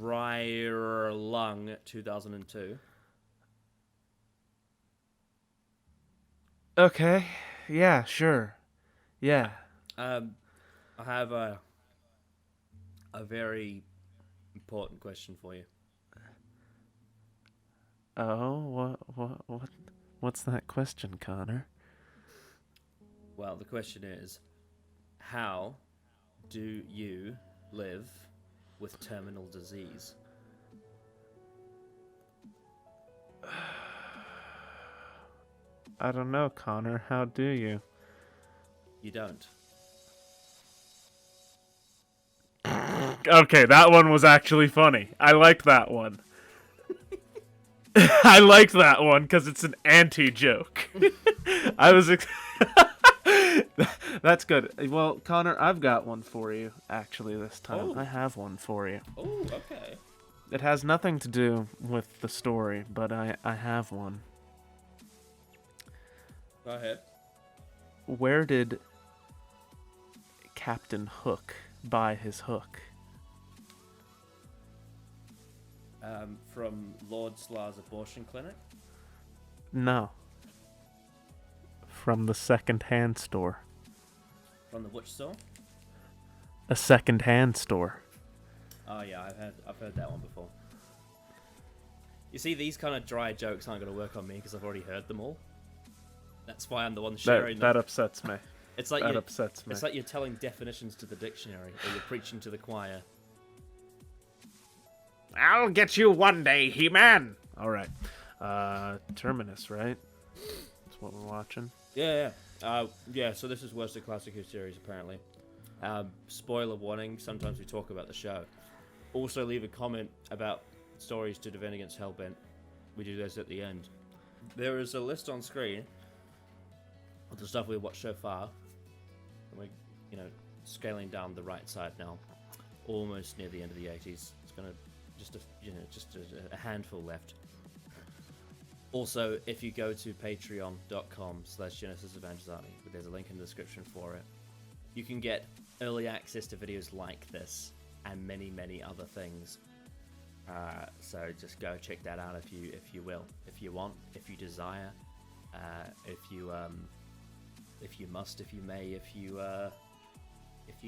Dry Lung 2002. Okay. Yeah, sure. Yeah. I have a very important question for you. Oh, what's that question, Connor? Well, the question is, how do you live with terminal disease? I don't know, Connor. How do you? You don't. Okay, that one was actually funny. I like that one. I liked that one because it's an anti-joke. I was. That's good. Well, Connor, I've got one for you. Actually, this time Oh. I have one for you. Oh, okay. It has nothing to do with the story, but I have one. Go ahead. Where did Captain Hook buy his hook? From Lord Slar's abortion clinic. No. From the second-hand store. From the which store? A second-hand store. Oh yeah, I've heard that one before. You see, these kind of dry jokes aren't going to work on me because I've already heard them all. That's why I'm the one sharing That them. upsets me. It's like That upsets me. It's like you're telling definitions to the dictionary, or you're preaching to the choir. I'll get you one day, He-Man. All right. Terminus, right? That's what we're watching. Yeah. So this is Worst of Classic Who series, apparently. Spoiler warning, sometimes we talk about the show. Also leave a comment about stories to defend against Hellbent. We do those at the end. There is a list on screen of the stuff we've watched so far. And we're, scaling down the right side now. Almost near the end of the 80s. It's gonna just a handful left. Also, if you go to patreon.com/Genesis Avengers Army, there's a link in the description for it. You can get early access to videos like this and many, many other things. So just go check that out if you will, if you want, if you desire, if you must, if you may, if you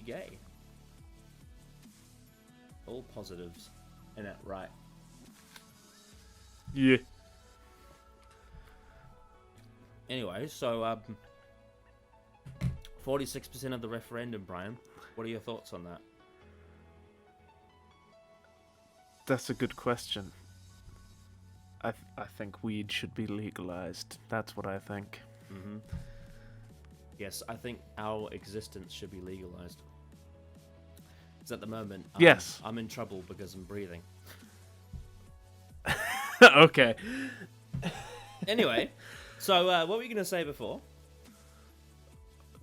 gay. All positives. Isn't that right? Yeah. Anyway, so 46% of the referendum, Brian. What are your thoughts on that? That's a good question. I think weed should be legalized. That's what I think. Mm-hmm. Yes, I think our existence should be legalized. Because at the moment, Yes. I'm in trouble because I'm breathing. Okay. Anyway, so what were you going to say before?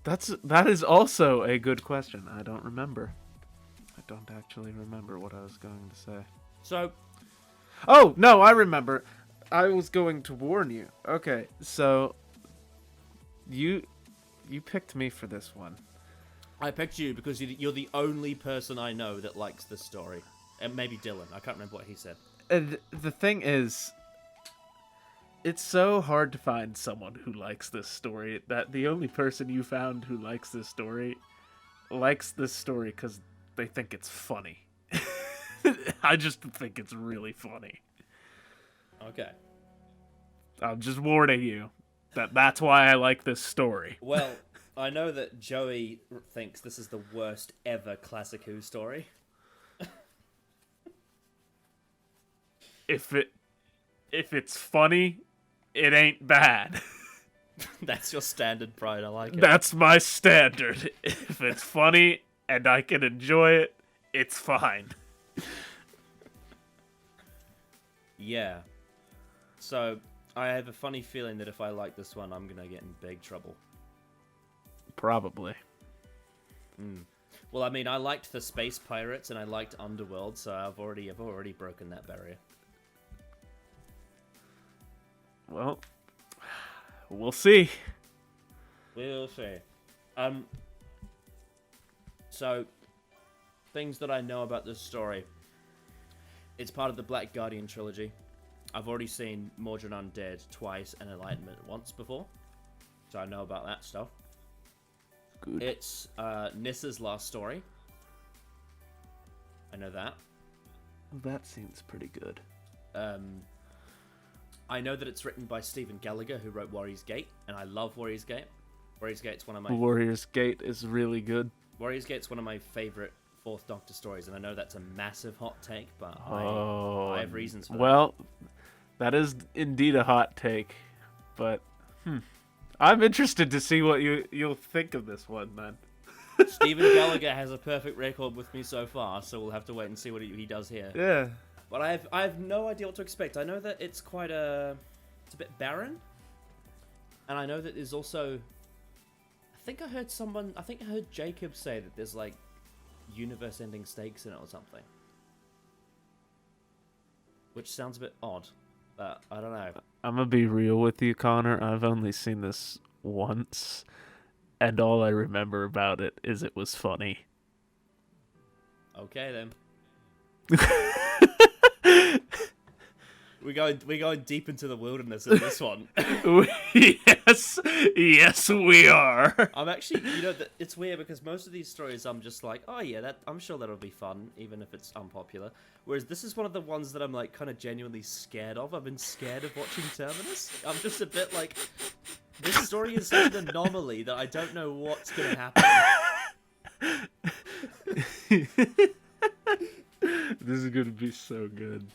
That is also a good question. I don't remember. I don't actually remember what I was going to say. So, oh no, I remember. I was going to warn you. Okay, so you picked me for this one. I picked you because you're the only person I know that likes this story. And maybe Dylan. I can't remember what he said. And the thing is, it's so hard to find someone who likes this story that the only person you found who likes this story because they think it's funny. I just think it's really funny. Okay. I'm just warning you that's why I like this story. Well, I know that Joey thinks this is the worst ever Classic Who story. If it's funny, it ain't bad. That's your standard, Brian. I like it. That's my standard. If it's funny and I can enjoy it, it's fine. Yeah. So, I have a funny feeling that if I like this one, I'm gonna get in big trouble. Probably. Well, I mean, I liked the Space Pirates and I liked Underworld, so I've already broken that barrier. Well, we'll see. We'll see. So, things that I know about this story. It's part of the Black Guardian trilogy. I've already seen Mordred Undead twice and Enlightenment once before, so I know about that stuff. Good. It's Nissa's last story. I know that. That seems pretty good. I know that it's written by Stephen Gallagher, who wrote Warrior's Gate, and I love Warrior's Gate. Warrior's Gate's one of my... Warrior's Gate is really good. Warrior's Gate's one of my favourite Fourth Doctor stories, and I know that's a massive hot take, but I have reasons for that. Well, that is indeed a hot take, but I'm interested to see what you'll think of this one, man. Stephen Gallagher has a perfect record with me so far, so we'll have to wait and see what he does here. Yeah. But I have no idea what to expect. I know that it's it's a bit barren, and I know that there's also... I think I heard Jacob say that there's like universe-ending stakes in it or something, which sounds a bit odd, but I don't know. I'm gonna be real with you, Connor. I've only seen this once, and all I remember about it is it was funny. Okay then. We're going deep into the wilderness in this one. Yes, we are. I'm actually, it's weird because most of these stories I'm just like, oh yeah, I'm sure that'll be fun, even if it's unpopular. Whereas this is one of the ones that I'm like kind of genuinely scared of. I've been scared of watching Terminus. I'm just a bit like, this story is such an anomaly that I don't know what's gonna happen. This is gonna be so good.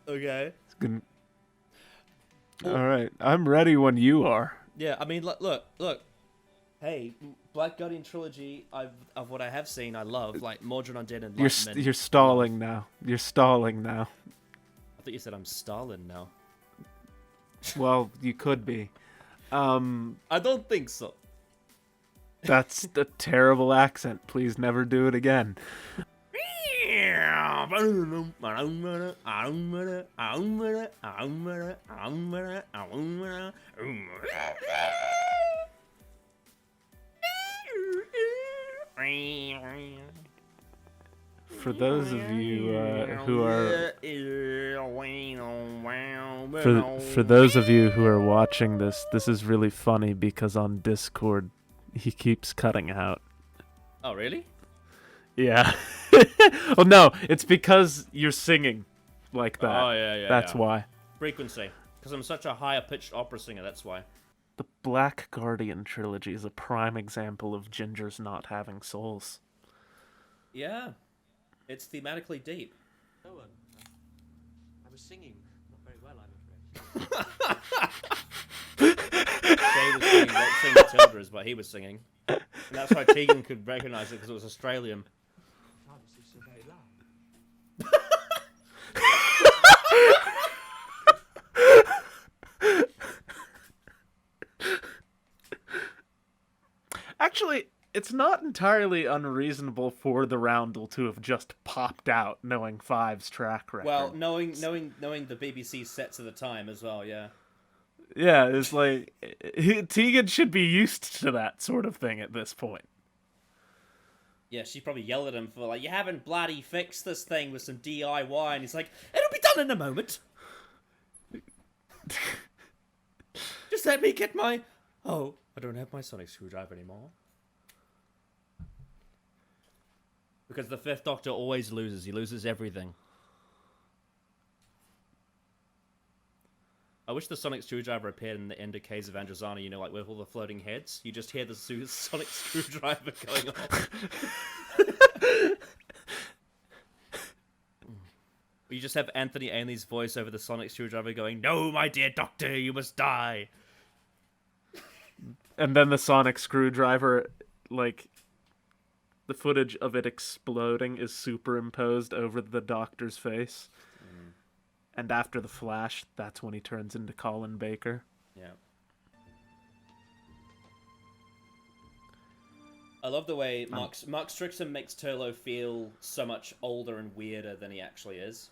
Okay. It's gonna... All right, I'm ready when you are. Yeah, I mean, look. Hey, Black Guardian trilogy. Of what I have seen, I love like Mordred Undead and Enlightenment. You're stalling now. You're stalling now. I thought you said I'm Stalin now. Well, you could be. I don't think so. That's a terrible accent. Please never do it again. For those of you who are for those of you who are watching this is really funny because on Discord he keeps cutting out. Oh, really? Yeah. Oh no, it's because you're singing like that. Oh yeah. That's why. Frequency. Because I'm such a higher pitched opera singer. That's why. The Black Guardian trilogy is a prime example of gingers not having souls. Yeah. It's thematically deep. No one. I was singing. Not very well, I'm afraid. Shay was singing Won't Sing Matilda's, but he was singing. And that's why Tegan could recognise it because it was Australian. France is so very loud. Actually, it's not entirely unreasonable for the Roundel to have just popped out, knowing Five's track record. Well, knowing the BBC sets of the time as well, yeah. Yeah, it's like Tegan should be used to that sort of thing at this point. Yeah, she probably yelled at him for like, you haven't bloody fixed this thing with some DIY, and he's like, it'll be done in a moment. Just let me get my... Oh, I don't have my sonic screwdriver anymore. Because the Fifth Doctor always loses. He loses everything. I wish the sonic screwdriver appeared in the end of Caves of Androzani, you know, like with all the floating heads. You just hear the sonic screwdriver going off. You just have Anthony Ainley's voice over the sonic screwdriver going, "No, my dear Doctor, you must die." And then the sonic screwdriver, like, the footage of it exploding is superimposed over the Doctor's face. Mm. And after the flash, that's when he turns into Colin Baker. Yeah. I love the way Mark Strickson makes Turlough feel so much older and weirder than he actually is.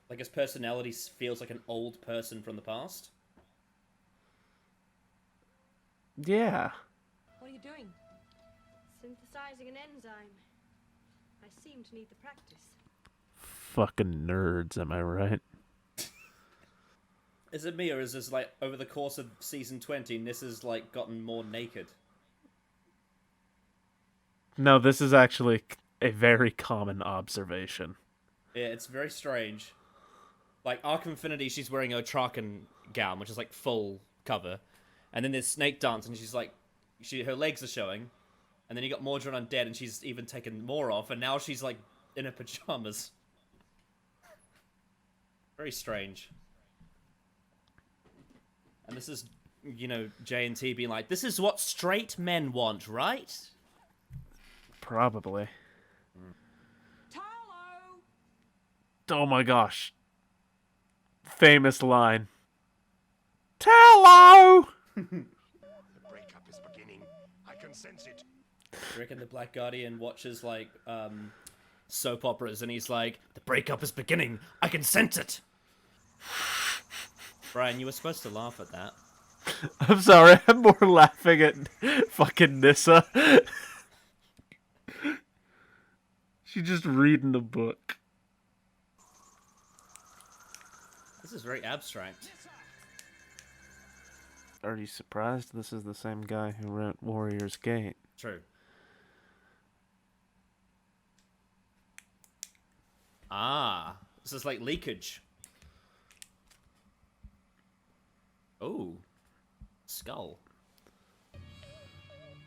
Like, his personality feels like an old person from the past. Yeah. What are you doing? Synthesizing an enzyme. I seem to need the practice. fucking nerds, am I right? Is it me, or is this like over the course of season 20, Nissa's like gotten more naked? No, this is actually a very common observation. Yeah, it's very strange. Like Arc Infinity, she's wearing a Traken gown, which is like full cover, and then there's Snake Dance, and she's like, her legs are showing, and then you got Mordred Undead, and she's even taken more off, and now she's like in her pajamas. Very strange. And this is, J&T being like, this is what straight men want, right? Probably. Tarlo! Oh my gosh. Famous line. Hello! The breakup is beginning. I can sense it. You reckon the Black Guardian watches, like, soap operas, and he's like, the breakup is beginning, I can sense it! Brian, you were supposed to laugh at that. I'm sorry, I'm more laughing at fucking Nissa. She's just reading a book. This is very abstract. Are you surprised this is the same guy who wrote Warrior's Gate? True. Ah, this is like leakage. Oh, skull.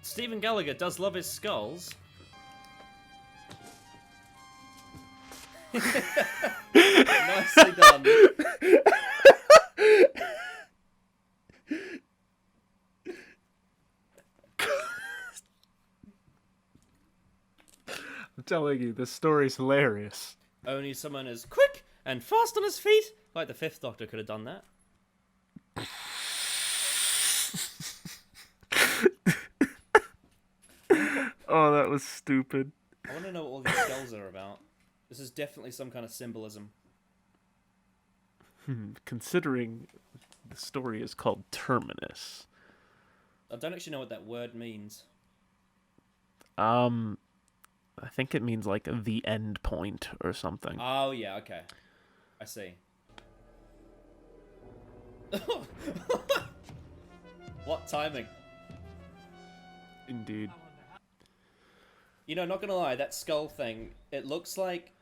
Stephen Gallagher does love his skulls. Nicely done. I'm telling you, this story's hilarious. Only someone as quick and fast on his feet, like the Fifth Doctor could have done that. Oh, that was stupid. I want to know what all these skulls are about. This is definitely some kind of symbolism. Considering the story is called Terminus. I don't actually know what that word means. I think it means like the end point or something. Oh, yeah, okay. I see. What timing? Indeed. Not gonna lie, that skull thing, it looks like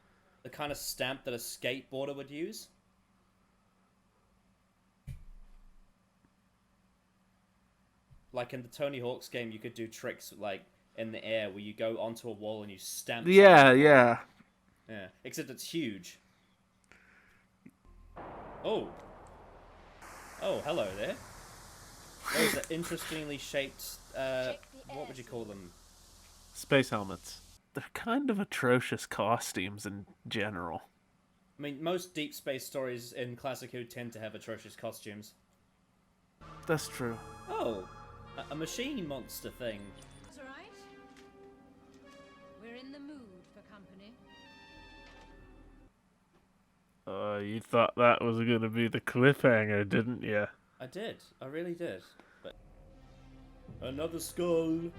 the kind of stamp that a skateboarder would use. Like in the Tony Hawk's game, you could do tricks like in the air where you go onto a wall and you stamp. Yeah. Yeah. Except it's huge. Oh. Oh, hello there. Those are interestingly shaped, what would you call them? Space helmets. They're kind of atrocious costumes in general. I mean, most deep space stories in Classic Who tend to have atrocious costumes. That's true. Oh, a machine monster thing. That's all right. We're in the mood for company. You thought that was gonna be the cliffhanger, didn't you? I did. I really did. But another skull.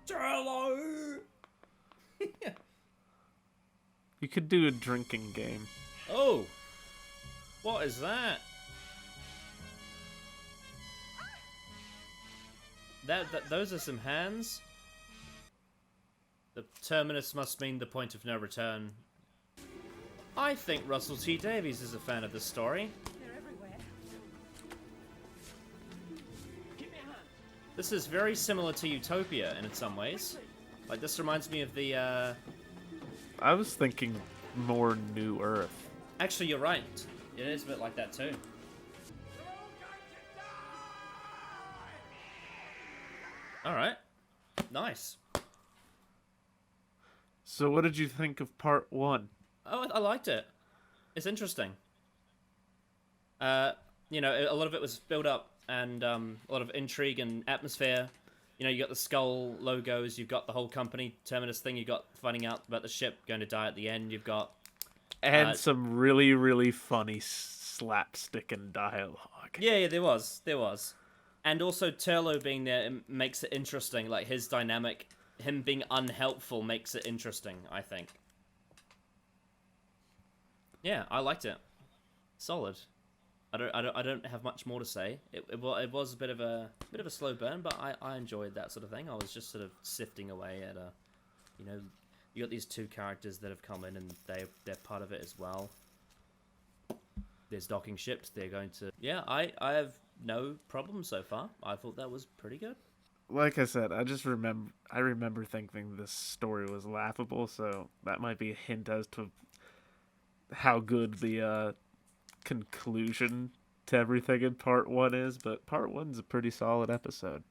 Hello. You could do a drinking game. Oh, what is that? Those are some hands. The Terminus must mean the point of no return. I think Russell T Davies is a fan of this story. They're everywhere. Give me a hand. This is very similar to Utopia in some ways. Like, this reminds me of the, I was thinking more New Earth. Actually, you're right. It is a bit like that, too. Alright. Nice. So what did you think of part 1? Oh, I liked it. It's interesting. A lot of it was built up and a lot of intrigue and atmosphere. You got the skull logos, you've got the whole company Terminus thing, you've got finding out about the ship going to die at the end, you've got... And some really, really funny slapstick and dialogue. Yeah, there was. And also Turlo being there makes it interesting, like his dynamic him being unhelpful makes it interesting, I think. Yeah, I liked it. Solid. I don't have much more to say. It was a bit of a slow burn, but I enjoyed that sort of thing. I was just sort of sifting away at you got these two characters that have come in and they're part of it as well. There's docking ships. They're going to I have no problem so far. I thought that was pretty good. Like I said, I remember thinking this story was laughable, so that might be a hint as to how good the conclusion to everything in part 1 is, but part 1's a pretty solid episode.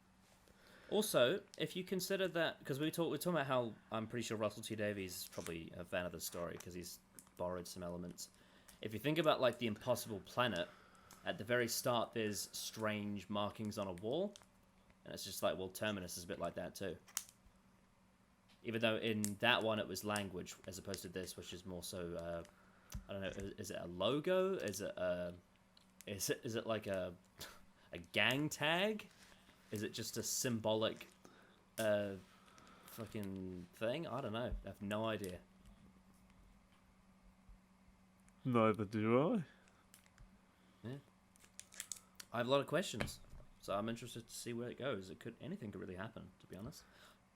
Also, if you consider that, because we're talking about how I'm pretty sure Russell T Davies is probably a fan of the story because he's borrowed some elements. If you think about like the Impossible Planet, at the very start there's strange markings on a wall, and it's just like, well, Terminus is a bit like that too. Even though in that one it was language as opposed to this, which is more so I don't know. Is it a logo? Is it like a gang tag? Is it just a symbolic fucking thing? I don't know. I have no idea. Neither do Yeah. I have a lot of questions, so I'm interested to see where it goes. Anything could really happen, to be honest.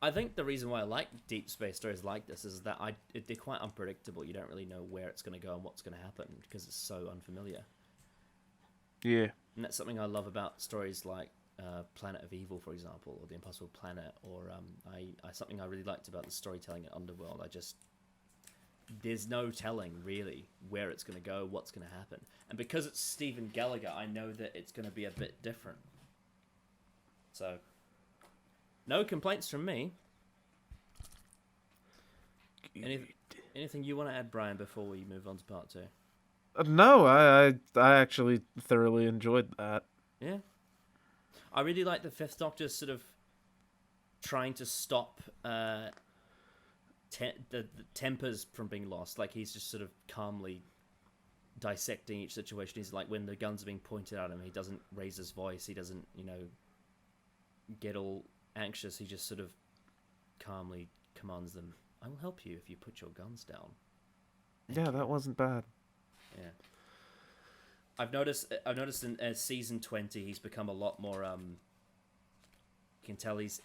I think the reason why I like deep space stories like this is that they're quite unpredictable. You don't really know where it's going to go and what's going to happen because it's so unfamiliar. Yeah. And that's something I love about stories like Planet of Evil, for example, or The Impossible Planet, or something I really liked about the storytelling at Underworld. There's no telling really where it's going to go, what's going to happen, and because it's Stephen Gallagher, I know that it's going to be a bit different. So, no complaints from me. Anything you want to add, Brian, before we move on to part 2? No, I actually thoroughly enjoyed that. Yeah. I really like the Fifth Doctor sort of trying to stop the tempers from being lost. Like, he's just sort of calmly dissecting each situation. He's like, when the guns are being pointed at him, he doesn't raise his voice. He doesn't, get all anxious. He just sort of calmly commands them, "I will help you if you put your guns down." Yeah, that wasn't bad. Yeah. I've noticed in season 20 he's become a lot more you can tell he's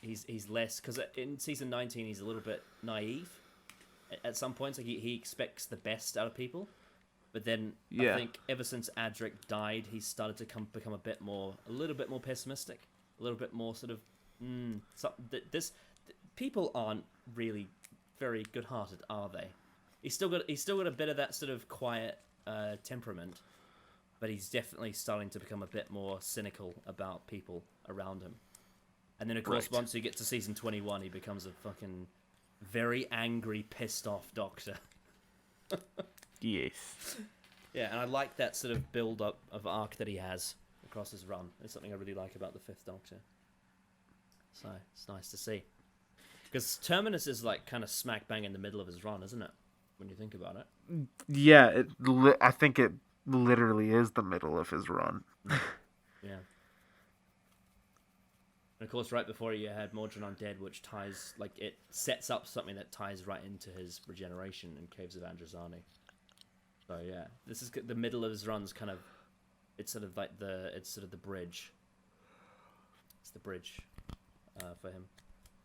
less, because in season 19 he's a little bit naive at some points. Like he expects the best out of people, but then I think ever since Adric died he's started to become a little bit more pessimistic, a little bit more sort of people aren't really very good-hearted, are they? He's still got a bit of that sort of quiet temperament, but he's definitely starting to become a bit more cynical about people around him. And then, of course, once you get to season 21, he becomes a fucking very angry, pissed off Doctor. Yes. Yeah, and I like that sort of build-up of arc that he has across his run. It's something I really like about the Fifth Doctor. So, it's nice to see. Because Terminus is, like, kind of smack bang in the middle of his run, isn't it? When you think about it. Yeah, I think it literally is the middle of his run. Yeah. And of course, right before you had Mordrin Undead, which ties, like, it sets up something that ties right into his regeneration in Caves of Androzani. So yeah, this is the middle of his run's kind of, it's sort of the bridge. It's the bridge for him.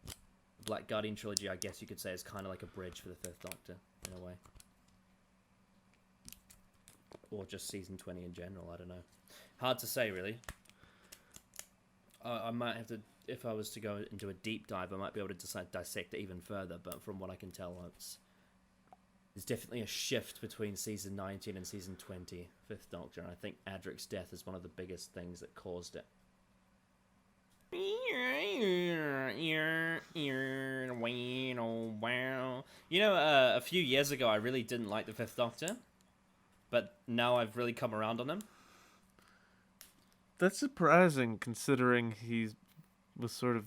The Black Guardian trilogy, I guess you could say, is kind of like a bridge for the Fifth Doctor in a way. Or just season 20 in general, I don't know. Hard to say, really. I might have to, if I was to go into a deep dive, I might be able to dissect it even further, but from what I can tell, there's definitely a shift between season 19 and season 20, Fifth Doctor, and I think Adric's death is one of the biggest things that caused it. A few years ago, I really didn't like the Fifth Doctor, but now I've really come around on him. That's surprising, considering he was sort of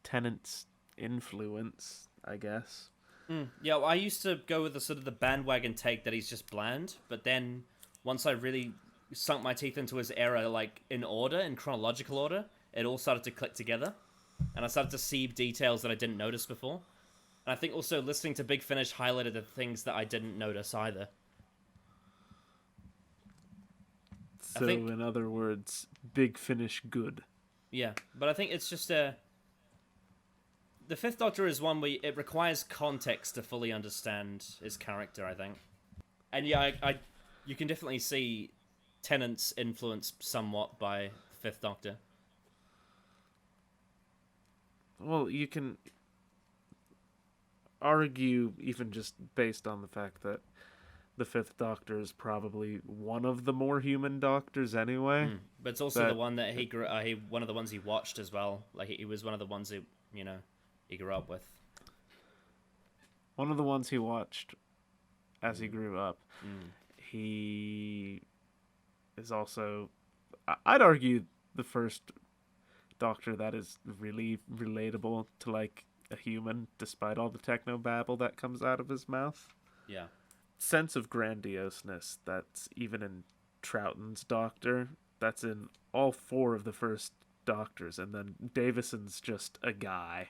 Tennant's influence, I guess. Yeah, well, I used to go with the sort of the bandwagon take that he's just bland, but then once I really sunk my teeth into his era, like in chronological order, it all started to click together. and I started to see details that I didn't notice before. And I think also listening to Big Finish highlighted the things that I didn't notice either. So, in other words, Big Finish good. Yeah, but I think it's just the Fifth Doctor is one where it requires context to fully understand his character, I think. And yeah, you can definitely see Tennant's influence somewhat by Fifth Doctor. Well, you can argue, even just based on the fact that the Fifth Doctor is probably one of the more human Doctors anyway. But it's also the one that he grew. One of the ones he watched as well. Like he was one of the ones who he grew up with. One of the ones he watched as he grew up. He is also, I'd argue, the first Doctor that is really relatable to like a human, despite all the technobabble that comes out of his mouth. Yeah. Sense of grandioseness that's even in Troughton's Doctor, that's in all 4 of the first Doctors, and then Davison's just a guy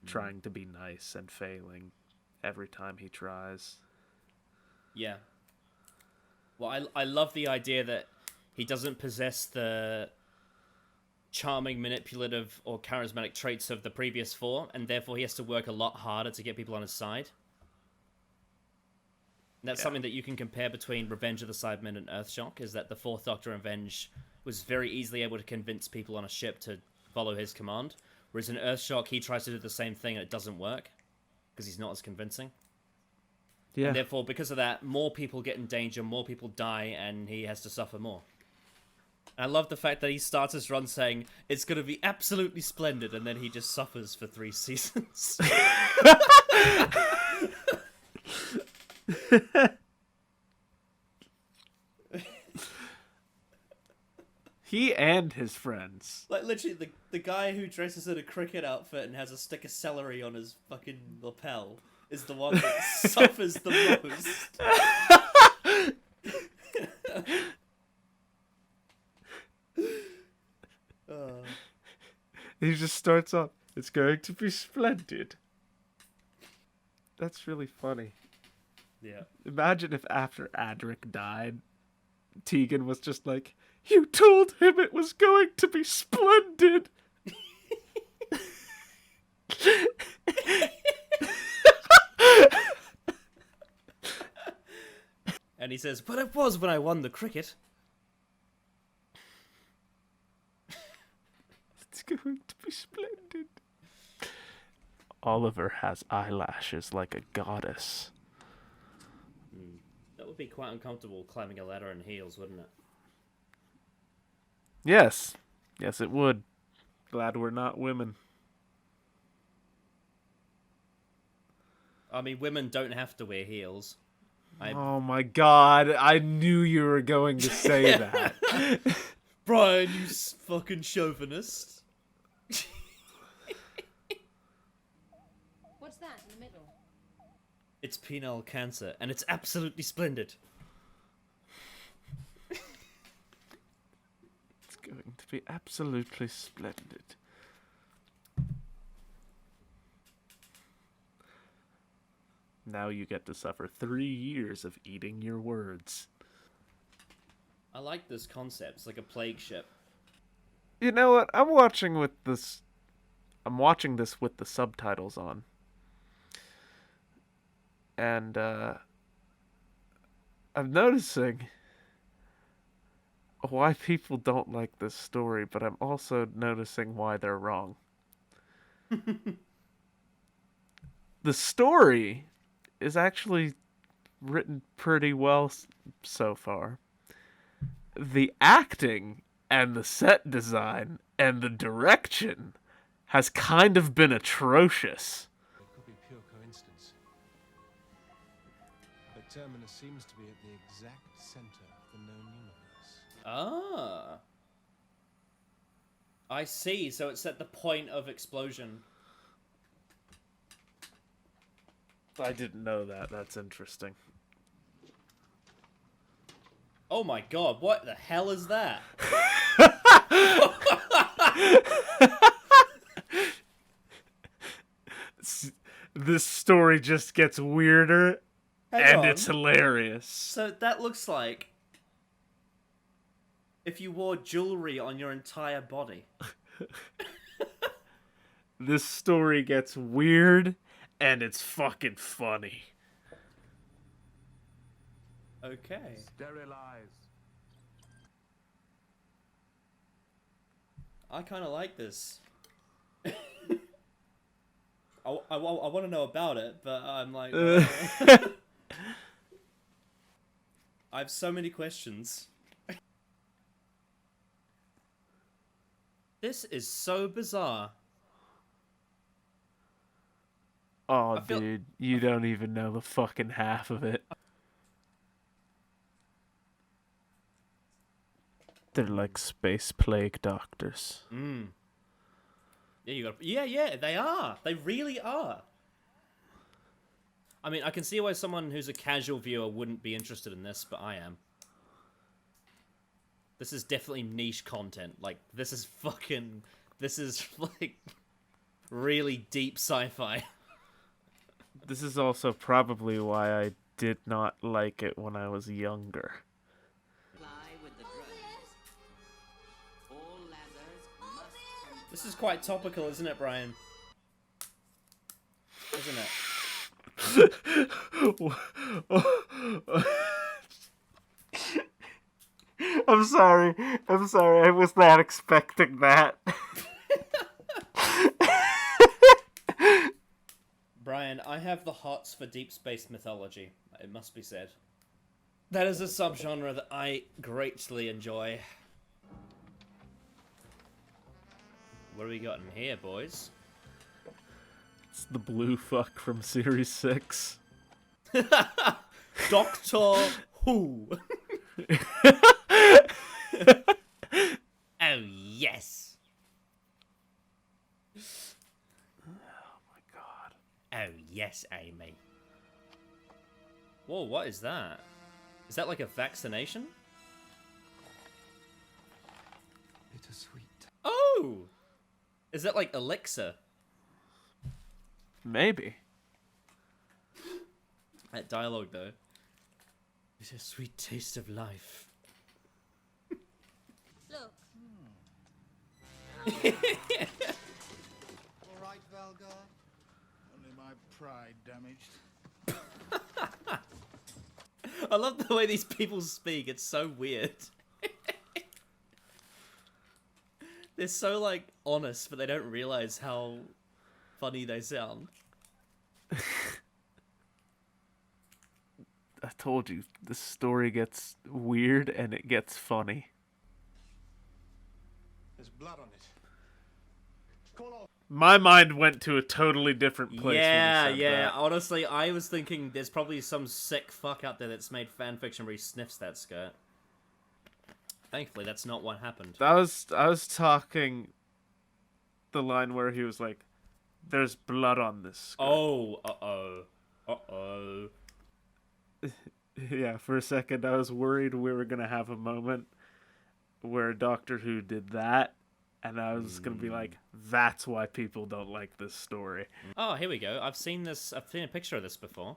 trying to be nice and failing every time he tries. Yeah. Well, I love the idea that he doesn't possess the charming, manipulative, or charismatic traits of the previous 4, and therefore he has to work a lot harder to get people on his side. And that's something that you can compare between Revenge of the Cybermen and Earthshock, is that the 4th Doctor in Revenge was very easily able to convince people on a ship to follow his command, whereas in Earthshock he tries to do the same thing and it doesn't work, because he's not as convincing. Yeah. And therefore, because of that, more people get in danger, more people die, and he has to suffer more. I love the fact that he starts his run saying, it's going to be absolutely splendid, and then he just suffers for 3 seasons. He and his friends. Like, literally, the guy who dresses in a cricket outfit and has a stick of celery on his fucking lapel is the one that suffers the most. He just starts off, it's going to be splendid. That's really funny. Yeah. Imagine if after Adric died, Tegan was just like, you told him it was going to be splendid. And he says, but it was when I won the cricket. It's going to be splendid. Oliver has eyelashes like a goddess. That would be quite uncomfortable climbing a ladder in heels, wouldn't it? Yes. Yes, it would. Glad we're not women. I mean, women don't have to wear heels. Oh my god, I knew you were going to say that. Brian, you fucking chauvinist. What's that in the middle? It's penile cancer, and it's absolutely splendid. It's going to be absolutely splendid. Now you get to suffer 3 years of eating your words. I like this concept. It's like a plague ship. You know what? I'm watching this with the subtitles on. And I'm noticing why people don't like this story, but I'm also noticing why they're wrong. The story is actually written pretty well so far. The acting and the set design and the direction has kind of been atrocious. It could be pure coincidence. But Terminus seems to be at the exact center of the known universe. Ah. I see. So it's at the point of explosion. I didn't know that. That's interesting. Oh my god, what the hell is that? This story just gets weirder, Hang on. it's hilarious. So that looks like if you wore jewelry on your entire body. This story gets weird, and it's fucking funny. Okay. Sterilize. I kind of like this. I want to know about it, but I'm like... I have so many questions. This is so bizarre. Oh, I feel- dude, you don't even know the fucking half of it. They're like space plague doctors. Mm. Yeah, you got. Yeah, they are. They really are. I mean, I can see why someone who's a casual viewer wouldn't be interested in this, but I am. This is definitely niche content. Like, this is fucking... This is, like, really deep sci-fi. This is also probably why I did not like it when I was younger. With the drugs. All ladders must This is quite topical, isn't it, Brian? Isn't it? I'm sorry. I was not expecting that. Brian, I have the hots for deep space mythology, it must be said. That is a subgenre that I greatly enjoy. What do we got in here, boys? It's the blue fuck from Series 6. Doctor Who. Oh, yes. Oh my god. Oh, yes, Amy. Whoa, what is that? Is that like a vaccination? Bittersweet. Oh! Is that like elixir? Maybe. That dialogue, though. It's a sweet taste of life. Look, All right, Valgar. Only my pride damaged. I love the way these people speak. It's so weird. They're so, like, honest, but they don't realize how funny they sound. I told you, the story gets weird and it gets funny. There's blood on it. Call off. My mind went to a totally different place. Yeah, when you said that. Honestly, I was thinking there's probably some sick fuck out there that's made fanfiction where he sniffs that skirt. Thankfully, that's not what happened. I was talking the line where he was like, "There's blood on this skirt." Oh, uh-oh. Yeah, for a second I was worried we were gonna have a moment where Doctor Who did that, and I was gonna be like, "That's why people don't like this story." Oh, here we go. I've seen a picture of this before.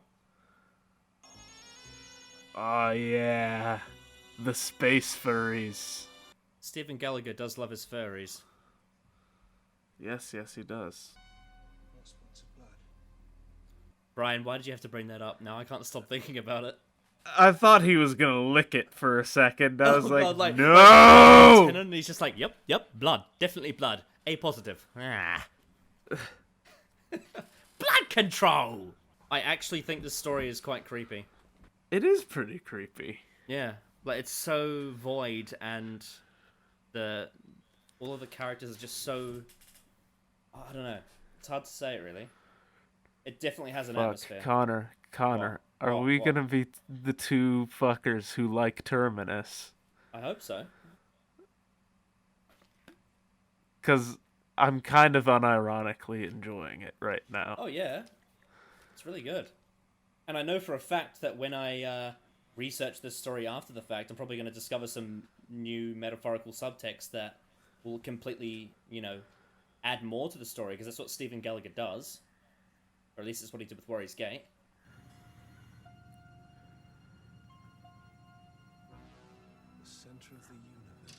Oh yeah, the space furries. Stephen Gallagher does love his furries. Yes, he does. More spots of blood. Brian, why did you have to bring that up? Now I can't stop thinking about it. I thought he was gonna lick it for a second. I was Oh, like, God, like, no! And he's just like, yep, blood. Definitely blood. A positive. Ah. Blood control! I actually think this story is quite creepy. It is pretty creepy. Yeah. Like, it's so void, and all of the characters are just so... I don't know. It's hard to say it, really. It definitely has an Fuck, atmosphere. Connor, What? are What? we What? gonna be the two fuckers who like Terminus? I hope so. Because I'm kind of unironically enjoying it right now. Oh, yeah. It's really good. And I know for a fact that when I research this story after the fact, I'm probably going to discover some new metaphorical subtext that will completely, add more to the story, because that's what Stephen Gallagher does. Or at least it's what he did with Warrior's Gate. The center of the universe.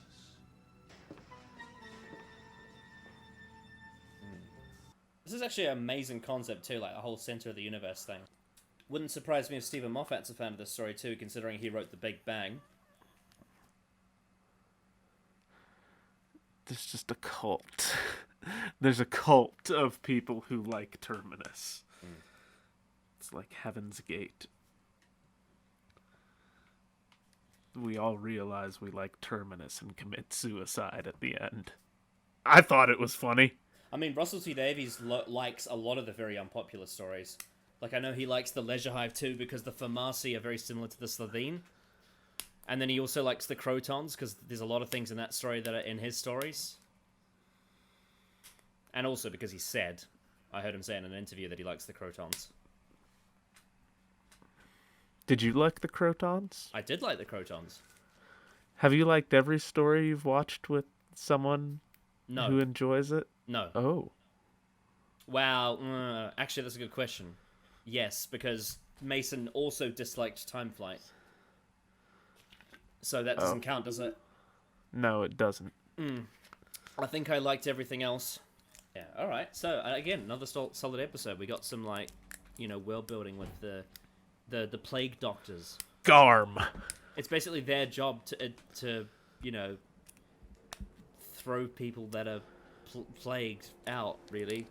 This is actually an amazing concept too, like the whole center of the universe thing. Wouldn't surprise me if Stephen Moffat's a fan of this story too, considering he wrote The Big Bang. There's just a cult. There's a cult of people who like Terminus. It's like Heaven's Gate. We all realize we like Terminus and commit suicide at the end. I thought it was funny. I mean, Russell T Davies likes a lot of the very unpopular stories. Like, I know he likes the Leisure Hive too, because the Famasi are very similar to the Slitheen. And then he also likes the Crotons, because there's a lot of things in that story that are in his stories. And also because he said, I heard him say in an interview that he likes the Crotons. Did you like the Crotons? I did like the Crotons. Have you liked every story you've watched with someone No. who enjoys it? No. Oh. Wow. Actually, that's a good question. Yes, because Mason also disliked Time Flight. So that doesn't count, does it? No, it doesn't. I think I liked everything else. Yeah, alright. So, again, another solid episode. We got some, like, world building with the plague doctors. Garm. It's basically their job to throw people that are plagued out, really.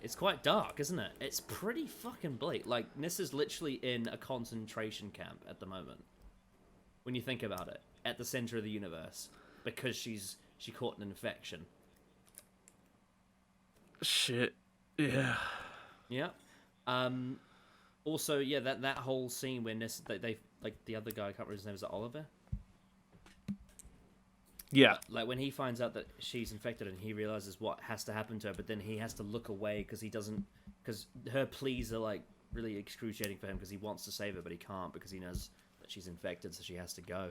It's quite dark, isn't it? It's pretty fucking bleak. Like, Nissa's literally in a concentration camp at the moment. When you think about it. At the center of the universe. Because she caught an infection. Shit. Yeah. Yeah. Also, yeah, that whole scene where Nissa, they like, the other guy, I can't remember his name, is it Oliver? Yeah. Like, when he finds out that she's infected and he realizes what has to happen to her, but then he has to look away because her pleas are, like, really excruciating for him because he wants to save her, but he can't because he knows that she's infected, so she has to go.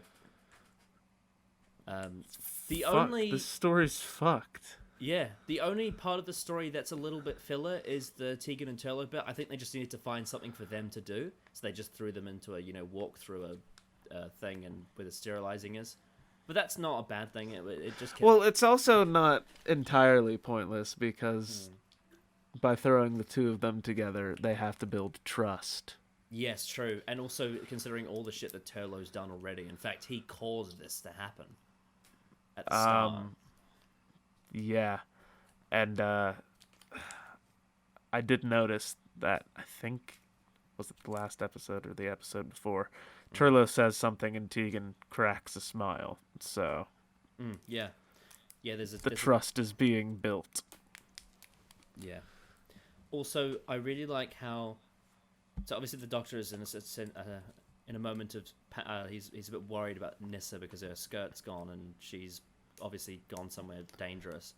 This story's fucked. Yeah, the only part of the story that's a little bit filler is the Tegan and Turlo bit. I think they just needed to find something for them to do, so they just threw them into a, walk through a thing and where the sterilizing is. But that's not a bad thing. It just kept... Well, it's also not entirely pointless because by throwing the two of them together, they have to build trust. Yes, true. And also considering all the shit that Turlo's done already. In fact, he caused this to happen at the start. Yeah. And I did notice that, I think, was it the last episode or the episode before, Turlo says something and Tegan cracks a smile. So yeah, there's the trust is being built. Yeah. Also, I really like how. So obviously the Doctor is in a moment of he's a bit worried about Nissa because her skirt's gone and she's obviously gone somewhere dangerous,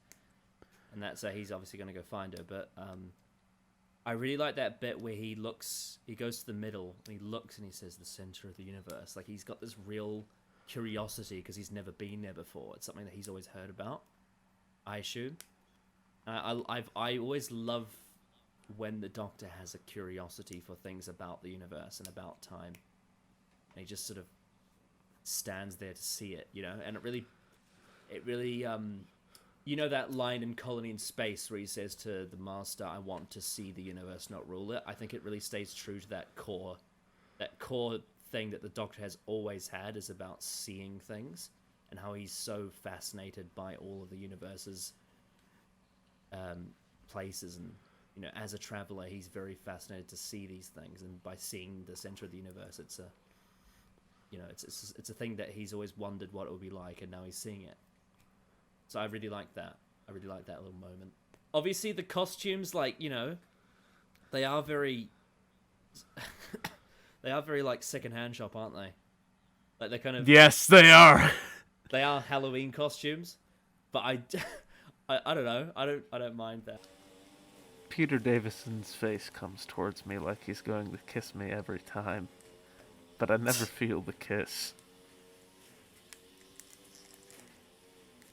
and that's he's obviously going to go find her. But I really like that bit where he goes to the middle, and he looks and he says, the center of the universe. Like, he's got this real curiosity because he's never been there before. It's something that he's always heard about, I assume. I always love when the Doctor has a curiosity for things about the universe and about time. And he just sort of stands there to see it, and it really, that line in Colony in Space where he says to the Master, I want to see the universe, not rule it. I think it really stays true to that core thing that the Doctor has always had, is about seeing things, and how he's so fascinated by all of the universe's places. And, as a traveler, he's very fascinated to see these things. And by seeing the center of the universe, it's a thing that he's always wondered what it would be like, and now he's seeing it. So I really like that. I really like that little moment. Obviously, the costumes, like, they are very... they are very, like, second-hand shop, aren't they? Like, they're kind of... Yes, they are! They are Halloween costumes, but I don't know. I don't mind that. Peter Davison's face comes towards me like he's going to kiss me every time, but I never feel the kiss.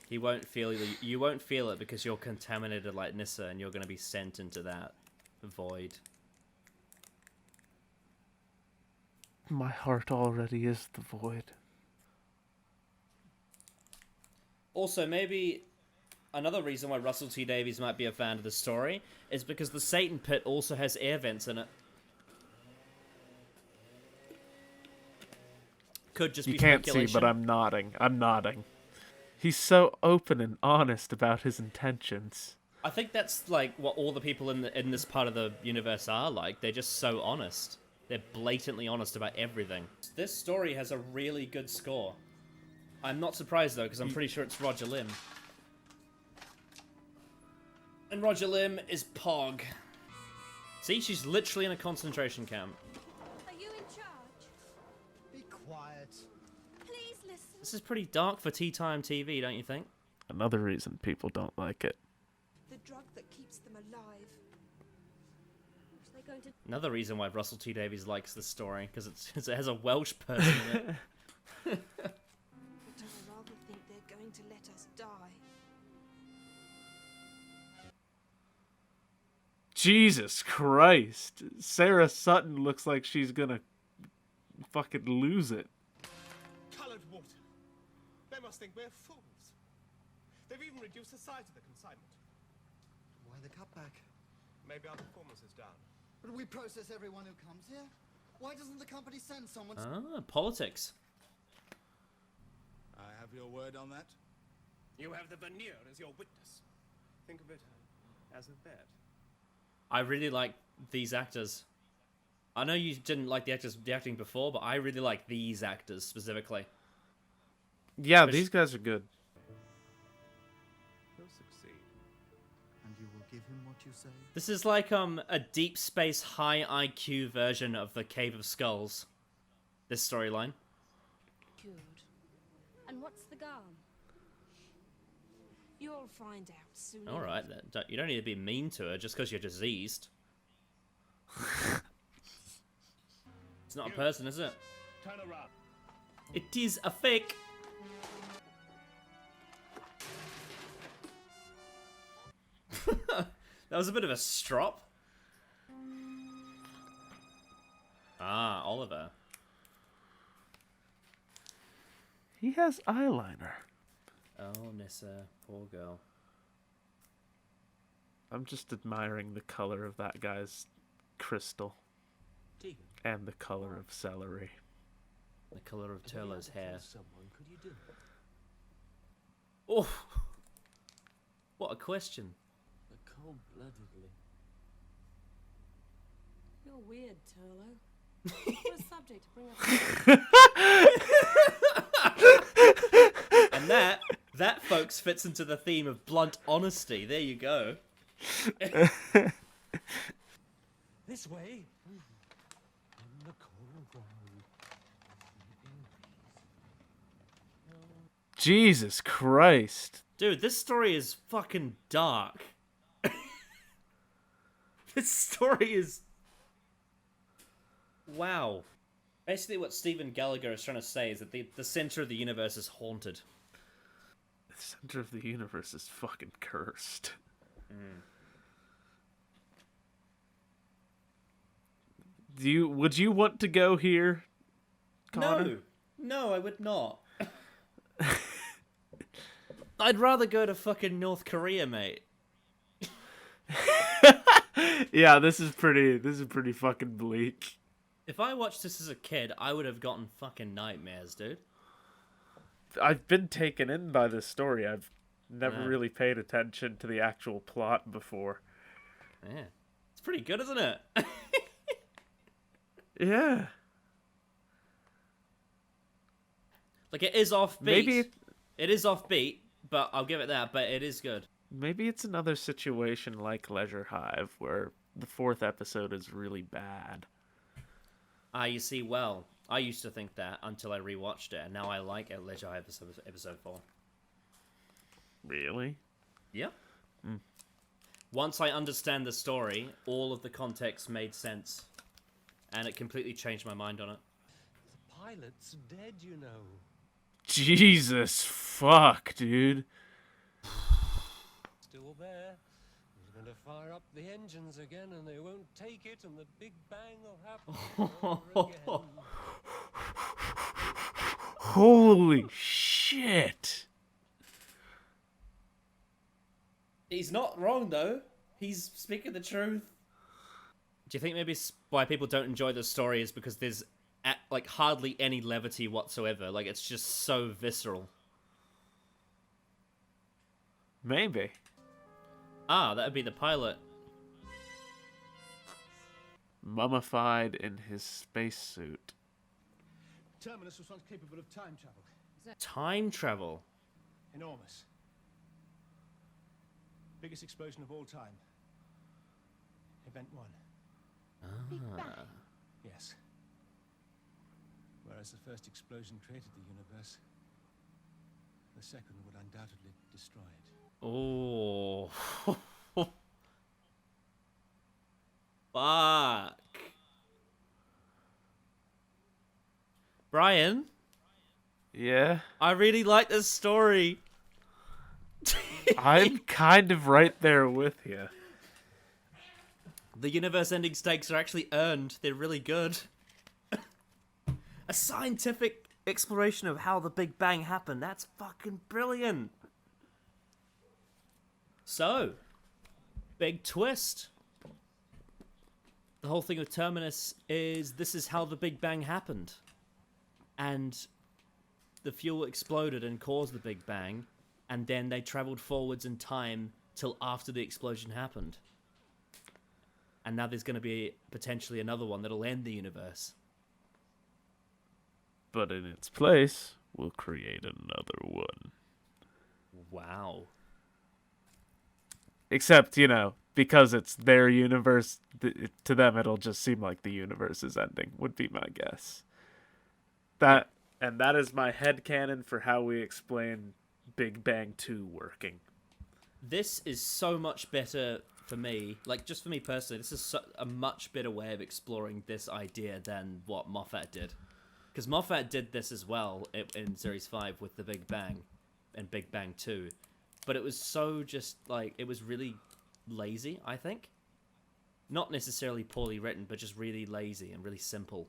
You won't feel it because you're contaminated like Nissa, and you're going to be sent into that void. My heart already is the void. Also, maybe another reason why Russell T Davies might be a fan of the story is because the Satan Pit also has air vents in it. Could just You be can't see, speculation. but I'm nodding. I'm nodding. He's so open and honest about his intentions. I think that's like what all the people in this part of the universe are like. They're just so honest. They're blatantly honest about everything. This story has a really good score. I'm not surprised though, because I'm pretty sure it's Roger Lim. And Roger Lim is Pog. See, she's literally in a concentration camp. Are you in charge? Be quiet. Please listen. This is pretty dark for tea time TV, don't you think? Another reason people don't like it. The drug that keeps them alive. What are they going to... Another reason why Russell T Davies likes this story, because it has a Welsh person in it. But I rather think they're going to let us die. Jesus Christ. Sarah Sutton looks like she's gonna fucking lose it. Coloured water. They must think we're fools. They've even reduced the size of the consignment. Why the cutback? Maybe our performance is down. But we process everyone who comes here. Why doesn't the company send someone? Politics. I have your word on that. You have the veneer as your witness. Think of it as a bet. I really like these actors. I know you didn't like the acting before, but I really like these actors specifically. Yeah, Which- these guys are good. He'll succeed. And you will give him what you say? This is like a deep space high IQ version of the Cave of Skulls. This storyline. Good. And what's the garm? You'll find out soon. All right, you don't need to be mean to her just because you're diseased. It's not a person, is it? Turn around. It is a fake. That was a bit of a strop. Ah, Oliver. He has eyeliner. Oh, Nissa, poor girl. I'm just admiring the color of that guy's crystal. Tegan, And the color of celery. The colour of if you had Turlo's to kill hair. someone, could you do it? Oh, what a question. But cold-bloodedly. You're weird, Turlo. What a subject to bring up. And that, folks, fits into the theme of blunt honesty. There you go. This way. On the cold ground. Jesus Christ. Dude, this story is fucking dark. This story is... Wow. Basically what Stephen Gallagher is trying to say is that the center of the universe is haunted. The center of the universe is fucking cursed. Would you want to go here, Connor? No, I would not. I'd rather go to fucking North Korea, mate. Yeah, this is pretty fucking bleak. If I watched this as a kid, I would have gotten fucking nightmares, dude. I've been taken in by this story. I've never Yeah. really paid attention to the actual plot before. Yeah. It's pretty good, isn't it? Yeah. Like, it is offbeat. Maybe It is offbeat, but I'll give it that, but it is good. maybe it's another situation like Leisure Hive where the 4th episode is really bad. You see, well, I used to think that until I rewatched it, and now I like it. Leisure Hive episode 4. Really? Yeah. Once I understand the story, all of the context made sense, and it completely changed my mind on it. The pilot's dead, you know. Jesus fuck, dude. Still there. He's going to fire up the engines again, and they won't take it, and the Big Bang will happen all over again. Holy shit. He's not wrong, though. He's speaking the truth. Do you think maybe why people don't enjoy the story is because there's like hardly any levity whatsoever? Like, it's just so visceral. Maybe. Ah, that would be the pilot. Mummified in his spacesuit. Terminus was once capable of time travel. Time travel? Enormous. Biggest explosion of all time. Event 1. Ah. Yes. Whereas the first explosion created the universe, the second would undoubtedly destroy it. Oh. Fuck. Brian, Yeah? I really like this story. I'm kind of right there with you. The universe-ending stakes are actually earned. They're really good. A scientific exploration of how the Big Bang happened. That's fucking brilliant. So, big twist. The whole thing with Terminus is this is how the Big Bang happened. And the fuel exploded and caused the Big Bang. And then they traveled forwards in time till after the explosion happened. And now there's going to be potentially another one that'll end the universe. But in its place, we'll create another one. Wow. Except, because it's their universe, to them it'll just seem like the universe is ending, would be my guess. That is my headcanon for how we explain Big Bang 2 working. This is so much better for me. Like, just for me personally, this is a much better way of exploring this idea than what Moffat did. Because Moffat did this as well in Series 5 with the Big Bang and Big Bang 2. But it was so just, like, it was really lazy, I think. Not necessarily poorly written, but just really lazy and really simple.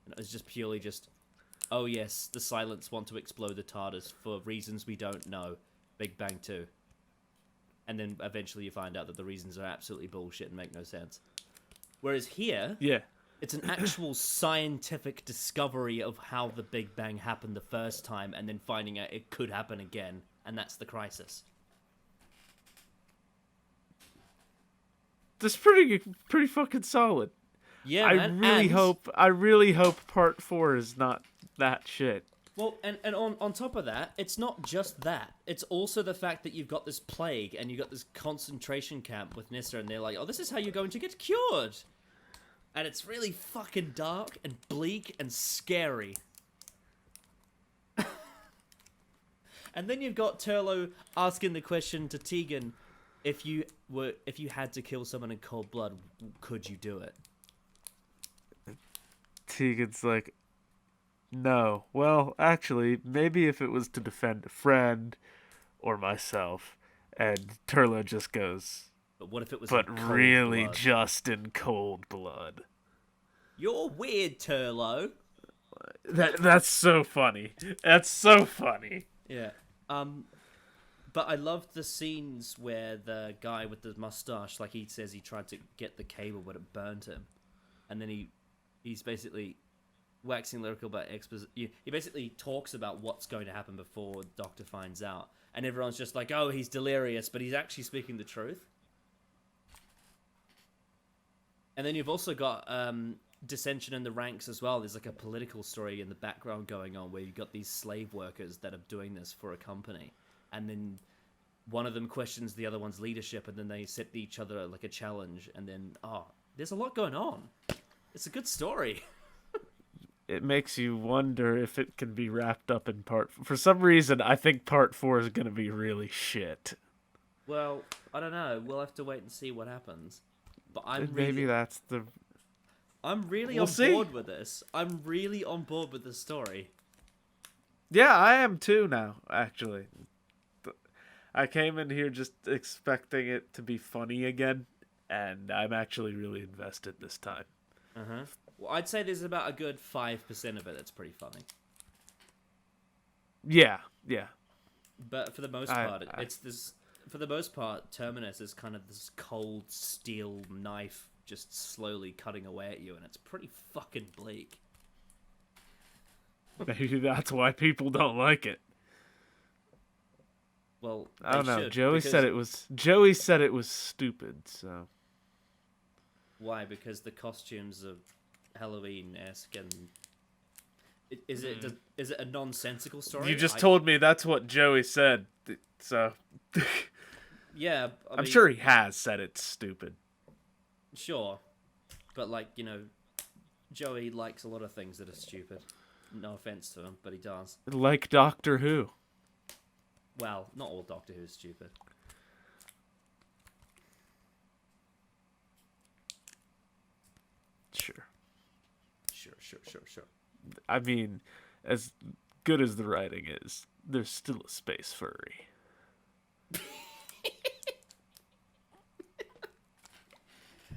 And it was just purely just, oh yes, the Silents want to explode the TARDIS for reasons we don't know. Big Bang 2. And then eventually you find out that the reasons are absolutely bullshit and make no sense. Whereas here, Yeah. it's an actual scientific discovery of how the Big Bang happened the first time, and then finding out it could happen again, and that's the crisis. That's pretty fucking solid. Yeah, I man. really hope part 4 is not that shit. Well, and on top of that, it's not just that. It's also the fact that you've got this plague, and you've got this concentration camp with Nissa, and they're like, oh, this is how you're going to get cured. And it's really fucking dark and bleak and scary. And then you've got Turlo asking the question to Tegan, if you had to kill someone in cold blood, could you do it? Tegan's like, no. Well, actually, maybe if it was to defend a friend or myself. And Turlo just goes, But what if it was but in cold really blood? just in cold blood. You're weird, Turlo. That's so funny. That's so funny. Yeah. But I loved the scenes where the guy with the mustache, like he says he tried to get the cable but it burnt him. And then he's basically waxing lyrical about he basically talks about what's going to happen before the Doctor finds out. And everyone's just like, oh, he's delirious, but he's actually speaking the truth. And then you've also got dissension in the ranks as well. There's like a political story in the background going on where you've got these slave workers that are doing this for a company. And then one of them questions the other one's leadership, and then they set each other like a challenge. And then, there's a lot going on. It's a good story. It makes you wonder if it can be wrapped up in part... For some reason, I think part 4 is going to be really shit. Well, I don't know. We'll have to wait and see what happens. But Maybe that's the... I'm really We'll on see. board with this. I'm really on board with the story. Yeah, I am too now, actually. I came in here just expecting it to be funny again, and I'm actually really invested this time. Uh-huh. Well, I'd say there's about a good 5% of it that's pretty funny. Yeah. But for the most part, it's this. For the most part, Terminus is kind of this cold steel knife just slowly cutting away at you, and it's pretty fucking bleak. Maybe that's why people don't like it. Well, I don't know. should, Joey said it was stupid. So why? Because the costumes are Halloween-esque, and is it a nonsensical story? you just told me that's what Joey said. So Yeah, I'm sure he has said it's stupid. Sure, but Joey likes a lot of things that are stupid. No offense to him, but he does. Like Doctor Who. Well, not all Doctor Who is stupid. Sure. Sure. I mean, as good as the writing is, there's still a space furry.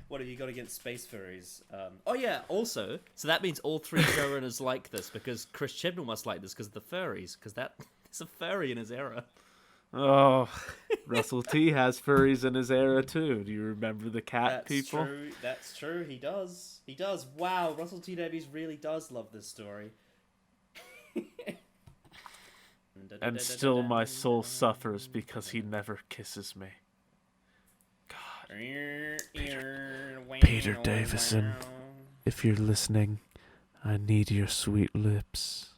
What have you got against space furries? Oh yeah, also, so that means all three showrunners like this, because Chris Chibnall must like this because of the furries, because there's a furry in his era. Oh, Russell T has furries in his era too. Do you remember the cat people? That's true. He does. Wow, Russell T Davies really does love this story. And still my soul suffers because he never kisses me. God. Peter Davison, if you're listening, I need your sweet lips.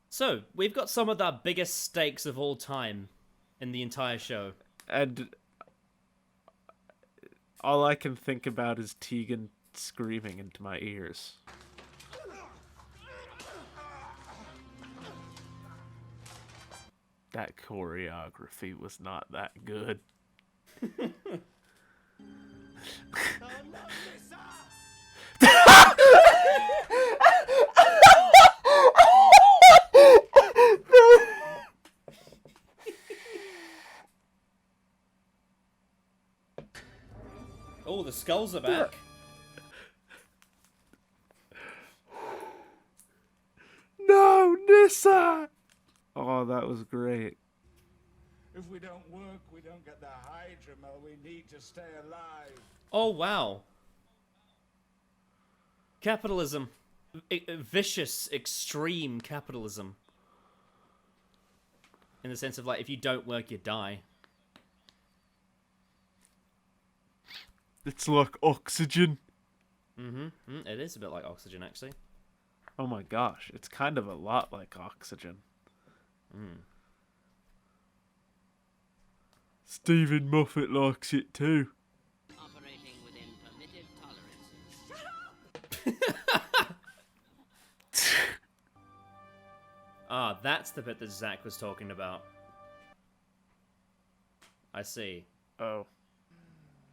So, we've got some of the biggest stakes of all time in the entire show. And all I can think about is Tegan screaming into my ears. That choreography was not that good. Oh, the skulls are back. No, Nissa! Oh, that was great. If we don't work, we don't get the hydromel we need to stay alive. Oh, wow. Capitalism. Vicious, extreme capitalism. In the sense of, if you don't work, you die. It's like oxygen. It is a bit like oxygen, actually. Oh my gosh, it's kind of a lot like oxygen. Stephen Moffat likes it too. Operating within permitted tolerances. Ah, that's the bit that Zach was talking about. I see. Oh.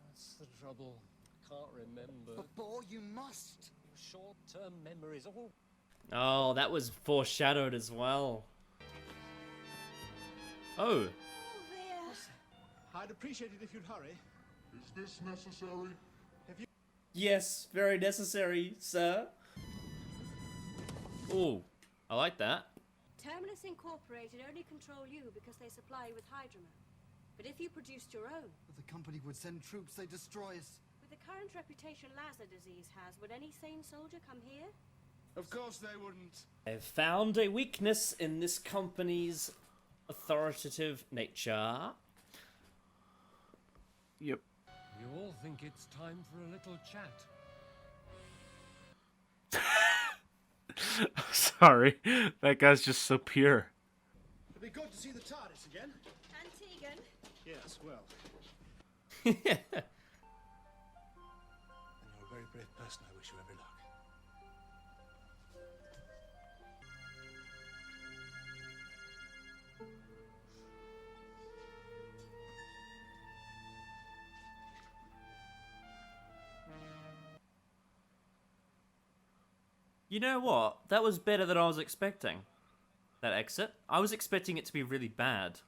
That's the trouble. Can't remember. But boy, you must. Short-term memories. Oh, that was foreshadowed as well. Oh. I'd appreciate it if you'd hurry. Is this necessary? Yes, very necessary, sir. Oh, I like that. Terminus Incorporated only control you because they supply you with hydromel. But if you produced your own... If the company would send troops, they destroy us. With the current reputation Lazar disease has, would any sane soldier come here? Of course they wouldn't. I've found a weakness in this company's authoritative nature. Yep. You all think it's time for a little chat. Sorry, that guy's just so pure. It'd be good to see the TARDIS again. And Tegan? Yes, well. And you're a very brave person. I wish you every luck. You know what? That was better than I was expecting. That exit. I was expecting it to be really bad.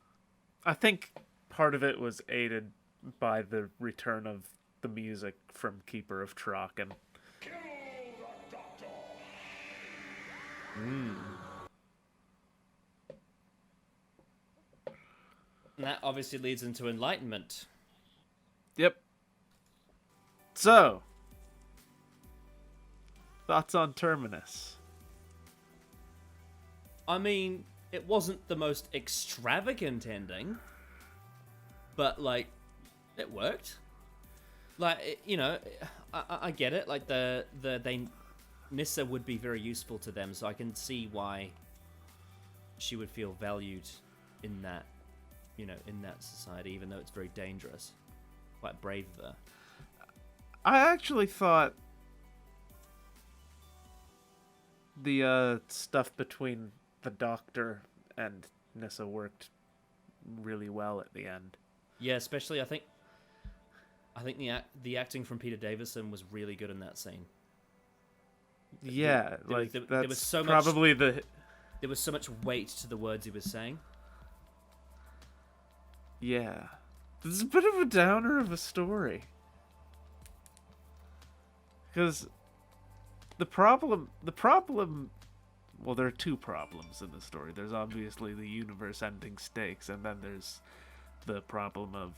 I think part of it was aided by the return of the music from Keeper of Traken. And that obviously leads into enlightenment. Yep. So, thoughts on Terminus? I mean, it wasn't the most extravagant ending, but like, it worked. Like, I get it. Like Nissa would be very useful to them, so I can see why she would feel valued in that, in that society, even though it's very dangerous. Quite brave of her. I actually thought the stuff between the Doctor and Nissa worked really well at the end. Yeah, especially I think the acting from Peter Davison was really good in that scene. Yeah, there was so probably much, there was so much weight to the words he was saying. Yeah. This is a bit of a downer of a story. Because the problem, well, there are two problems in the story. There's obviously the universe-ending stakes, and then there's the problem of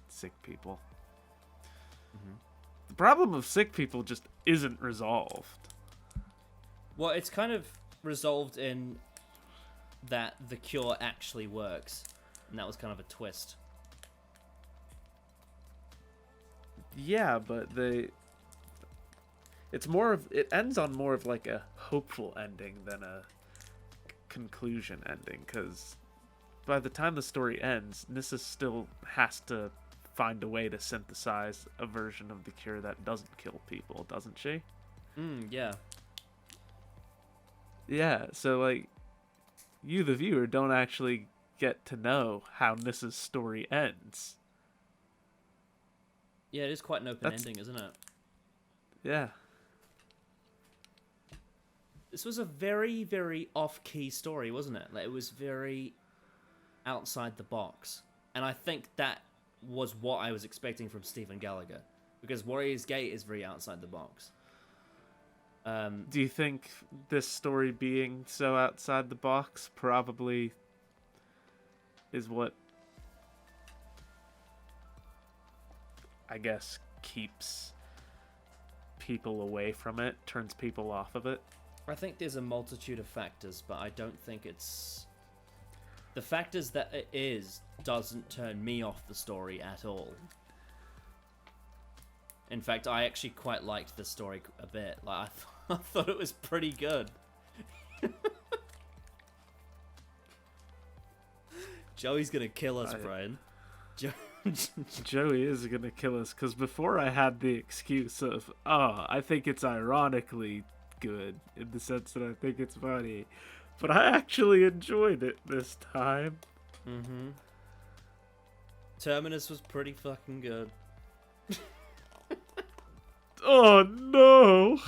sick people. Mm-hmm. The problem of sick people just isn't resolved. Well, it's kind of resolved in that the cure actually works, and that was kind of a twist. Yeah, but it ends on more of like a hopeful ending than a conclusion ending, because by the time the story ends, Nissa still has to find a way to synthesize a version of the cure that doesn't kill people, doesn't she? Yeah. Yeah, so like, you the viewer don't actually get to know how Nissa's story ends. Yeah, it is quite an open ending, isn't it? Yeah. This was a very, very off-key story, wasn't it? Like, it was very outside the box. And I think that was what I was expecting from Stephen Gallagher. Because Warrior's Gate is very outside the box. Do you think this story being so outside the box probably is what, I guess, keeps people away from it, turns people off of it? I think there's a multitude of factors, but I don't think it's... The factors that it is doesn't turn me off the story at all. In fact, I actually quite liked the story a bit. Like, I thought it was pretty good. Joey's gonna kill us, Brian. Joey is gonna kill us, because before I had the excuse of, I think it's ironically good, in the sense that I think it's funny, but I actually enjoyed it this time. Mm-hmm. Terminus was pretty fucking good. Oh no!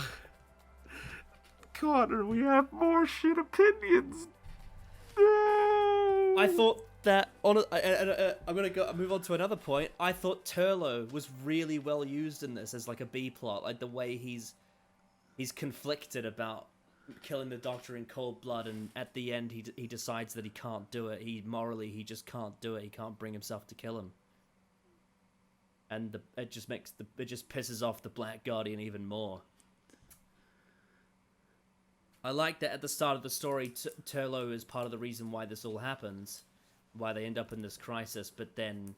Connor, we have more shit opinions. No! I thought that I'm gonna move on to another point. I thought Turlo was really well used in this as like a B plot, like the way he's conflicted about killing the Doctor in cold blood, and at the end he decides that he can't do it. He just can't do it. He can't bring himself to kill him, and it just pisses off the Black Guardian even more. I like that at the start of the story, Turlo is part of the reason why this all happens, why they end up in this crisis, but then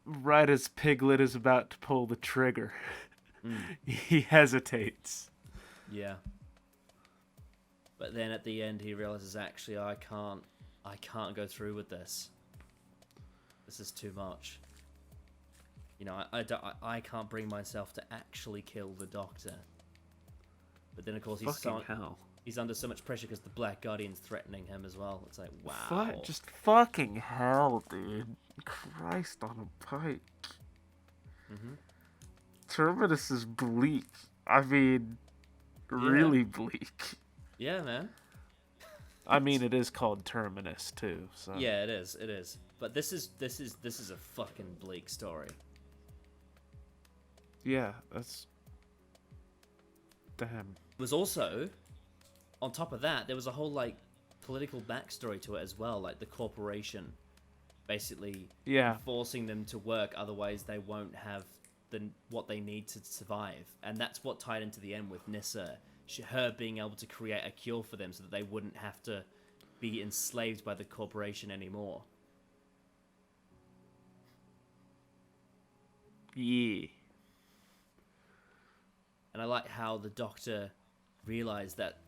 right as Piglet is about to pull the trigger, he hesitates. Yeah. But then at the end he realizes, actually, I can't go through with this. This is too much. You know, I can't bring myself to actually kill the Doctor. But then, of course, he's under so much pressure because the Black Guardian's threatening him as well. It's like, wow. Just fucking hell, dude. Christ on a pike. Mm-hmm. Terminus is bleak. I mean, really bleak. Yeah, man. I mean, it is called Terminus too. So yeah, it is. It is. But this is a fucking bleak story. Yeah, that's Damn. Was also, on top of that, there was a whole like political backstory to it as well, like the corporation basically forcing them to work, otherwise they won't have what they need to survive, and that's what tied into the end with Nyssa, her being able to create a cure for them so that they wouldn't have to be enslaved by the corporation anymore. Yeah. And I like how the Doctor realized that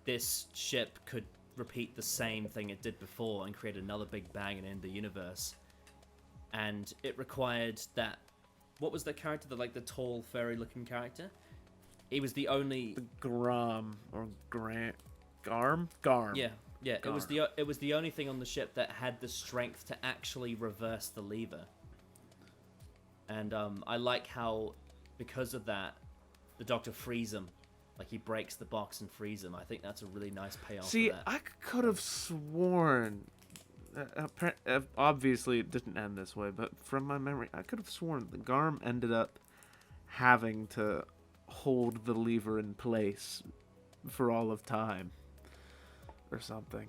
this ship could repeat the same thing it did before and create another big bang and end the universe. And it required that... What was the character? The tall, furry-looking character? He was the only... The Grom, or Grant... Garm? Garm. Yeah. Garm. It was the only thing on the ship that had the strength to actually reverse the lever. And I like how, because of that, the Doctor frees him. Like, he breaks the box and frees him. I think that's a really nice payoff. See, for that. I could have sworn... obviously, it didn't end this way, but from my memory, I could have sworn the Garm ended up having to hold the lever in place for all of time. Or something.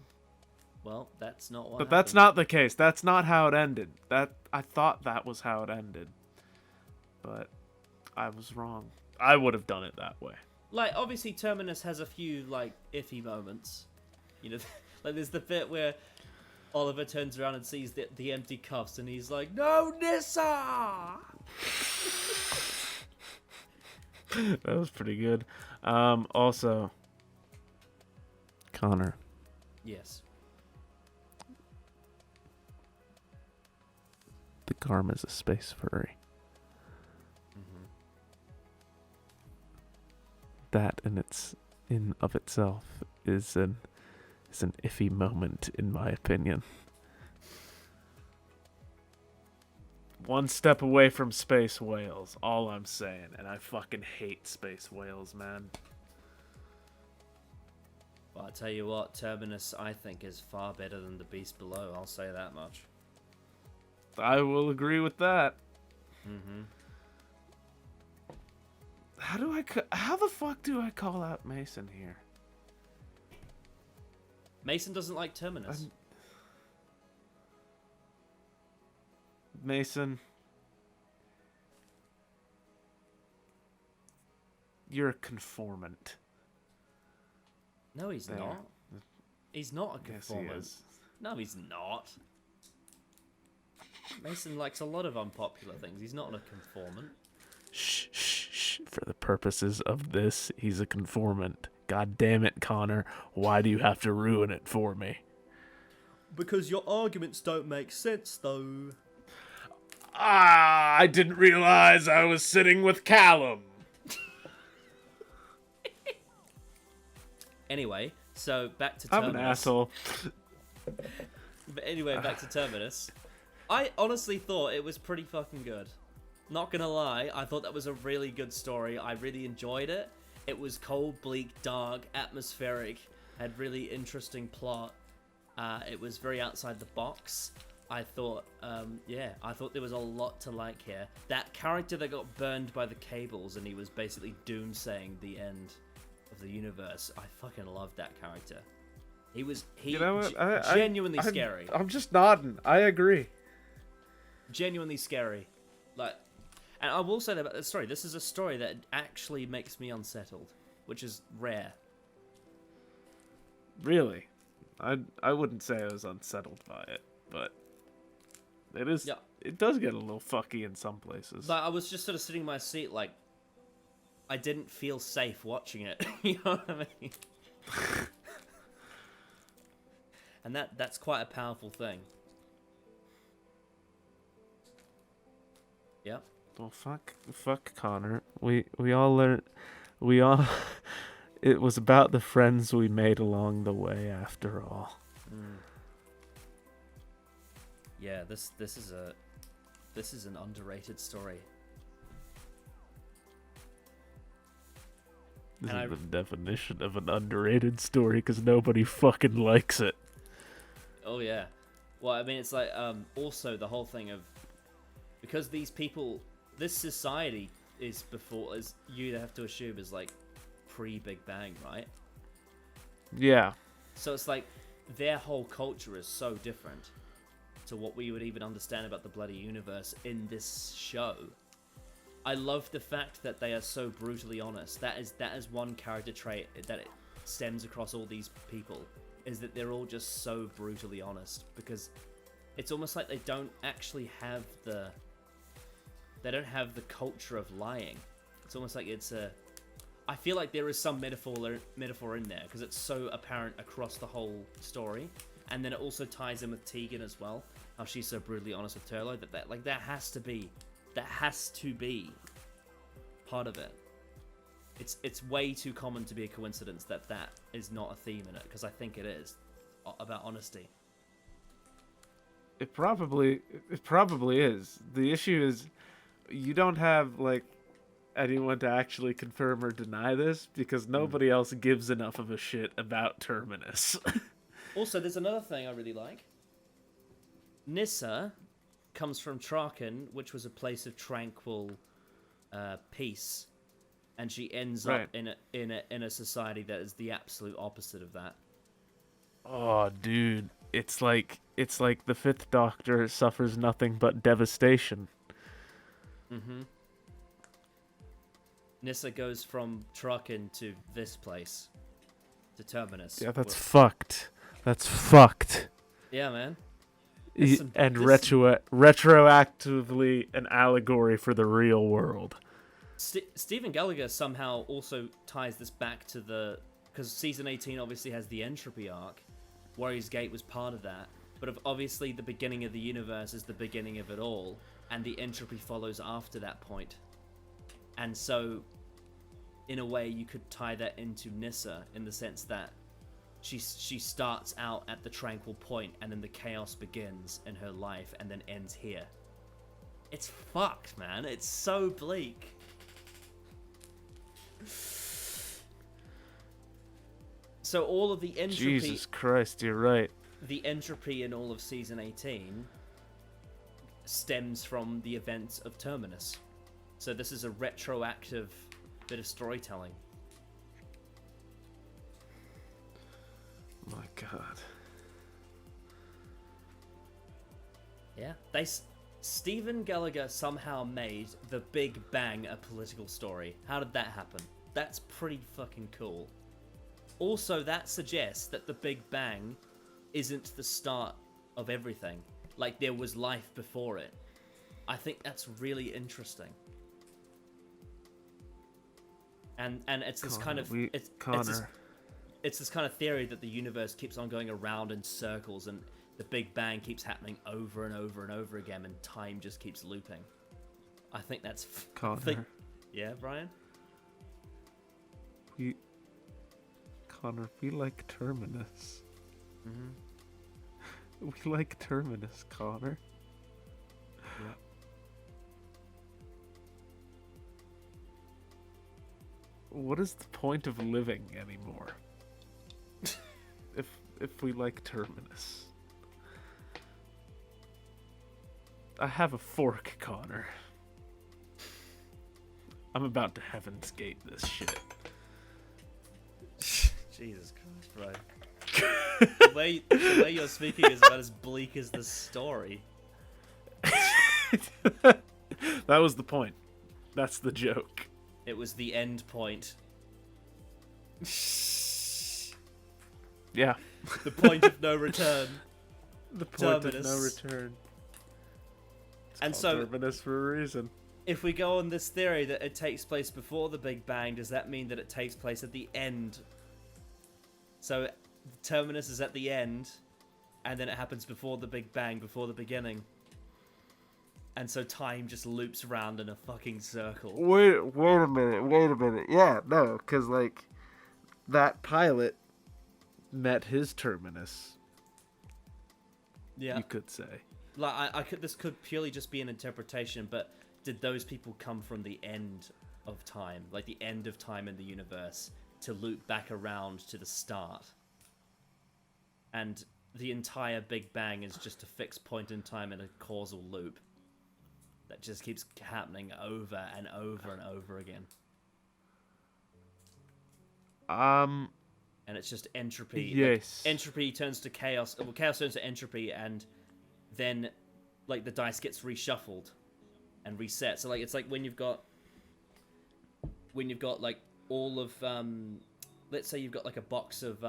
Well, that's not what But happened. that's not the case. That's not how it ended. I thought that was how it ended. But I was wrong. I would have done it that way. Like, obviously, Terminus has a few, like, iffy moments. You know, like, there's the bit where Oliver turns around and sees the empty cuffs, and he's like, "No, Nyssa!" That was pretty good. Also, Connor. Yes. The Garm is a space furry. Mm-hmm. That in of itself is an iffy moment, in my opinion. One step away from space whales, all I'm saying, and I fucking hate space whales, man. Well, I tell you what, Terminus, I think, is far better than the Beast Below. I'll say that much. I will agree with that. Mm-hmm. How the fuck do I call out Mason here? Mason doesn't like Terminus. Mason, you're a conformant. No, he's There. not. He's not a Yes, he conformant. is. No, he's not. Mason likes a lot of unpopular things. He's not a conformant. Shh, shh, shh. For the purposes of this, he's a conformant. God damn it, Connor. Why do you have to ruin it for me? Because your arguments don't make sense, though. Ah, I didn't realize I was sitting with Callum. Anyway, so back to I'm Terminus. an asshole. But anyway, back to Terminus. I honestly thought it was pretty fucking good. Not gonna lie, I thought that was a really good story. I really enjoyed it. It was cold, bleak, dark, atmospheric, had really interesting plot. It was very outside the box. I thought, I thought there was a lot to like here. That character that got burned by the cables and he was basically doomsaying the end of the universe. I fucking loved that character. He You know what? genuinely scary. I'm just nodding. I agree. Genuinely scary. Like, and I will say that about this story. This is a story that actually makes me unsettled, which is rare. Really? I wouldn't say I was unsettled by it, but it is. Yeah. It does get a little fucky in some places. Like, I was just sort of sitting in my seat, like, I didn't feel safe watching it. You know what I mean? And that's quite a powerful thing. Yep. Well, fuck Connor. We all learned. We all. It was about the friends we made along the way, after all. Mm. Yeah, this is an underrated story. This And is the definition of an underrated story because nobody fucking likes it. Oh yeah. Well, I mean, it's like also the whole thing of, because these people, this society is, before, as you have to assume, is like pre-Big Bang, right? Yeah. So it's like their whole culture is so different to what we would even understand about the bloody universe in this show. I love the fact that they are so brutally honest. That is one character trait that it stems across all these people, is that they're all just so brutally honest, because it's almost like they don't actually have the culture of lying. It's almost like I feel like there is some metaphor in there, because it's so apparent across the whole story, and then it also ties in with Tegan as well, how she's so brutally honest with Turlo, that has to be part of it. It's way too common to be a coincidence that is not a theme in it, because I think it is about honesty. It probably is. The issue is you don't have like anyone to actually confirm or deny this, because nobody else gives enough of a shit about Terminus. Also, there's another thing I really like. Nyssa comes from Traken, which was a place of tranquil peace, and she ends up in a society that is the absolute opposite of that. Oh, dude, it's like the Fifth Doctor suffers nothing but devastation. Mm-hmm. Nyssa goes from Traken to this place, to Terminus. Yeah, that's fucked. That's fucked. Yeah, man. And retroactively an allegory for the real world. Stephen Gallagher somehow also ties this back to because season 18 obviously has the entropy arc. Warrior's Gate was part of that, but obviously the beginning of the universe is the beginning of it all, and the entropy follows after that point. And so, in a way, you could tie that into Nyssa, in the sense that she starts out at the tranquil point, and then the chaos begins in her life, and then ends here. It's fucked, man. It's so bleak. So all of the entropy... Jesus Christ, you're right. The entropy in all of Season 18 stems from the events of Terminus. So this is a retroactive bit of storytelling. My God. Yeah. Stephen Gallagher somehow made The Big Bang a political story. How did that happen? That's pretty fucking cool. Also, that suggests that the Big Bang isn't the start of everything. Like, there was life before it. I think that's really interesting. And it's this kind of... It's this kind of theory that the universe keeps on going around in circles, and the Big Bang keeps happening over and over and over again, and time just keeps looping. I think that's... Connor. Yeah, Brian? Connor, we like Terminus. Mm-hmm. We like Terminus, Connor. Yeah. What is the point of living anymore? if we like Terminus. I have a fork, Connor. I'm about to Heaven's Gate this shit. Jesus Christ, bro. The way you're speaking is about as bleak as the story. That was the point. That's the joke. It was the end point. Yeah. The point of no return. The point Terminus. of no return. It's And called so, Terminus for a reason. if we go on this theory that it takes place before the Big Bang, does that mean that it takes place at the end? So, Terminus is at the end, and then it happens before the Big Bang, before the beginning. And so time just loops around in a fucking circle. Wait a minute. Yeah, no, because, like, that pilot met his Terminus. Yeah. You could say. Like, this could purely just be an interpretation, but did those people come from the end of time? Like, the end of time in the universe, to loop back around to the start? And the entire Big Bang is just a fixed point in time in a causal loop that just keeps happening over and over and over again. And it's just entropy. Yes. Like, entropy turns to chaos. Well, chaos turns to entropy, and then like the dice gets reshuffled and reset. So like it's like when you've got like all of let's say you've got like a box of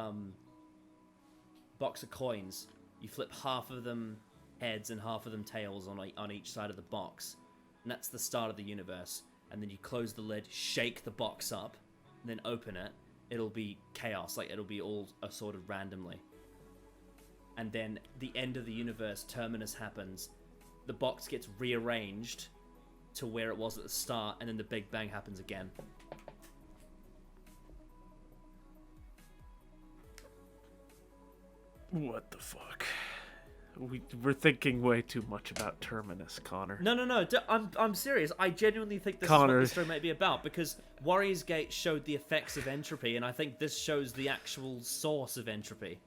coins. You flip half of them heads and half of them tails on each side of the box, and that's the start of the universe. And then you close the lid, shake the box up, and then open it. It'll be chaos, like it'll be all assorted randomly. And then the end of the universe, Terminus, happens. The box gets rearranged to where it was at the start, and then the Big Bang happens again. What the fuck? We're thinking way too much about Terminus, Connor. No. I'm serious. I genuinely think this Connor. is what the story might be about, because Warriors Gate showed the effects of entropy, and I think this shows the actual source of entropy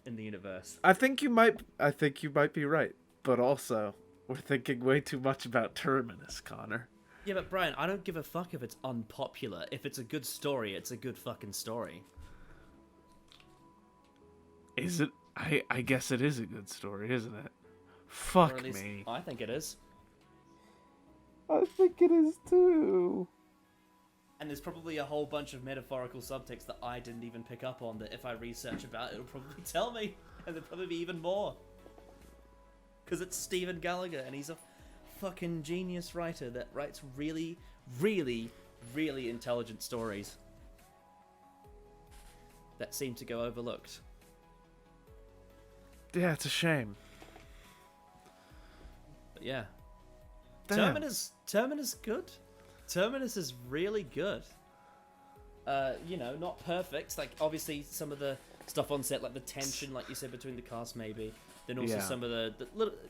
in the universe. I think you might be right, but also we're thinking way too much about Terminus, Connor. Yeah, but Brian, I don't give a fuck if it's unpopular. If it's a good story, it's a good fucking story. Is it? I guess it is a good story, isn't it? Fuck me. I think it is. I think it is too. And there's probably a whole bunch of metaphorical subtext that I didn't even pick up on, that if I research about it, it'll probably tell me. And there'll probably be even more. Because it's Stephen Gallagher, and he's a fucking genius writer that writes really, really, really intelligent stories that seem to go overlooked. Yeah, it's a shame. But yeah. Damn. Terminus good. Terminus is really good. Not perfect. Like, obviously, some of the stuff on set, like the tension, like you said, between the cast, maybe. Then also some of the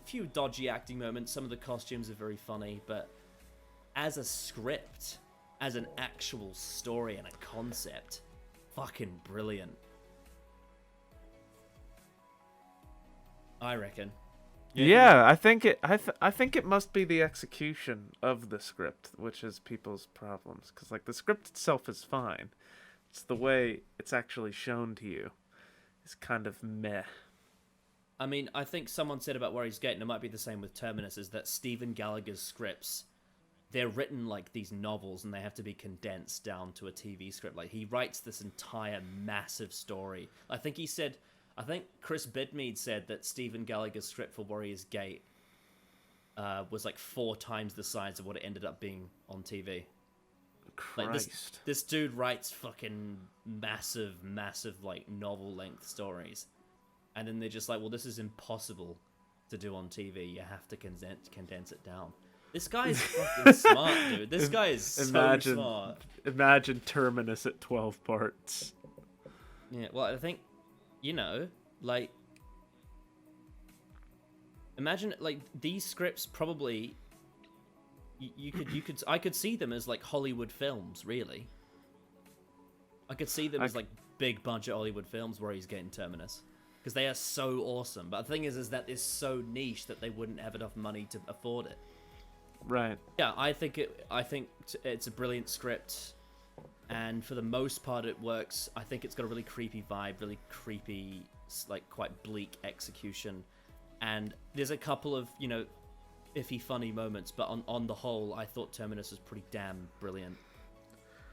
few dodgy acting moments. Some of the costumes are very funny, but as a script, as an actual story and a concept, fucking brilliant. I reckon. Yeah, I think it must be the execution of the script which is people's problems, because like the script itself is fine. It's the way it's actually shown to you is kind of meh. I mean, I think someone said about Warriors Gate, and it might be the same with Terminus, is that Stephen Gallagher's scripts, they're written like these novels, and they have to be condensed down to a TV script. Like, he writes this entire massive story. I think Chris Bidmead said that Stephen Gallagher's script for Warriors Gate was like 4 times the size of what it ended up being on TV. Christ. Like, this dude writes fucking massive, like novel-length stories. And then they're just like, well, this is impossible to do on TV. You have to condense it down. This guy is fucking smart, dude. This guy is so smart. Imagine Terminus at 12 parts. Yeah, well, I think, like, imagine, like, these scripts probably, I could see them as, like, Hollywood films, really. I could see them as, like, big budget Hollywood films where he's getting Terminus. Because they are so awesome. But the thing is that it's so niche that they wouldn't have enough money to afford it. Right. Yeah, I think it's a brilliant script. And for the most part, it works. I think it's got a really creepy vibe, really creepy, like, quite bleak execution. And there's a couple of, iffy, funny moments, but on the whole, I thought Terminus was pretty damn brilliant.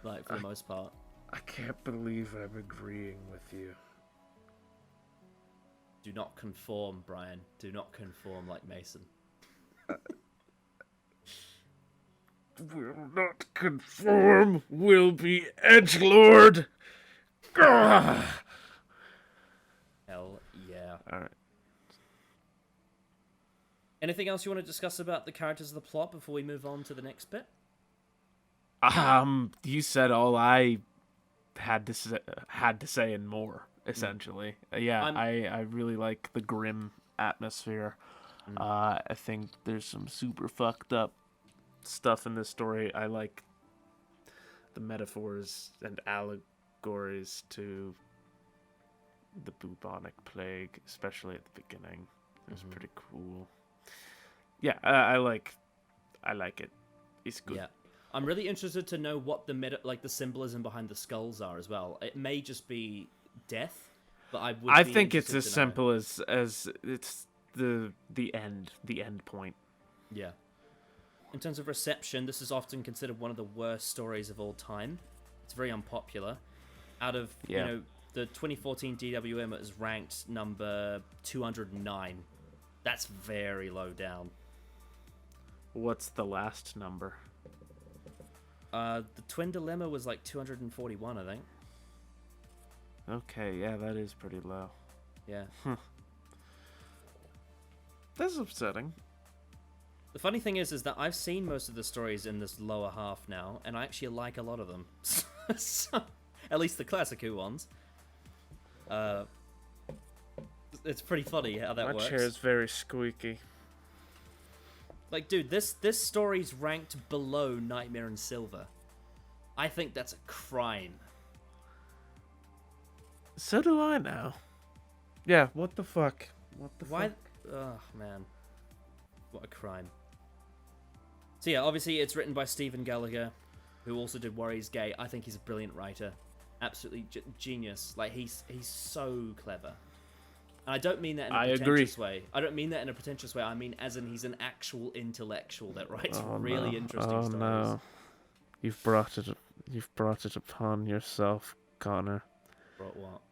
Like, for the most part. I can't believe I'm agreeing with you. Do not conform, Brian. Do not conform like Mason. Will not conform, will be edgelord. Hell yeah. Alright. Anything else you want to discuss about the characters of the plot before we move on to the next bit? You said all I had to say and more, essentially. Yeah, I really like the grim atmosphere. I think there's some super fucked up stuff in this story. I like the metaphors and allegories to the bubonic plague, especially at the beginning. It was pretty cool. Yeah, I like it. It's good. Yeah. I'm really interested to know what the the symbolism behind the skulls are as well. It may just be death, but I be think it's interested as to know. simple as it's the end point. Yeah. In terms of reception, this is often considered one of the worst stories of all time. It's very unpopular. Out of the 2014 DWM, it was ranked number 209. That's very low down. What's the last number? The Twin Dilemma was like 241, I think. Okay, yeah, that is pretty low. Yeah. That's upsetting. The funny thing is that I've seen most of the stories in this lower half now, and I actually like a lot of them. So, at least the classic Who ones. It's pretty funny how that works. My chair is very squeaky. Like, dude, this story's ranked below Nightmare in Silver. I think that's a crime. So do I now. Yeah, what the fuck? What the Why? fuck? Oh, man. What a crime. So yeah, obviously it's written by Stephen Gallagher, who also did Warriors Gate. I think he's a brilliant writer. Absolutely genius. Like, he's so clever. And I don't mean that in a pretentious way. I don't mean that in a pretentious way. I mean as in he's an actual intellectual that writes really interesting stories. No. You've brought it upon yourself, Connor. Brought what?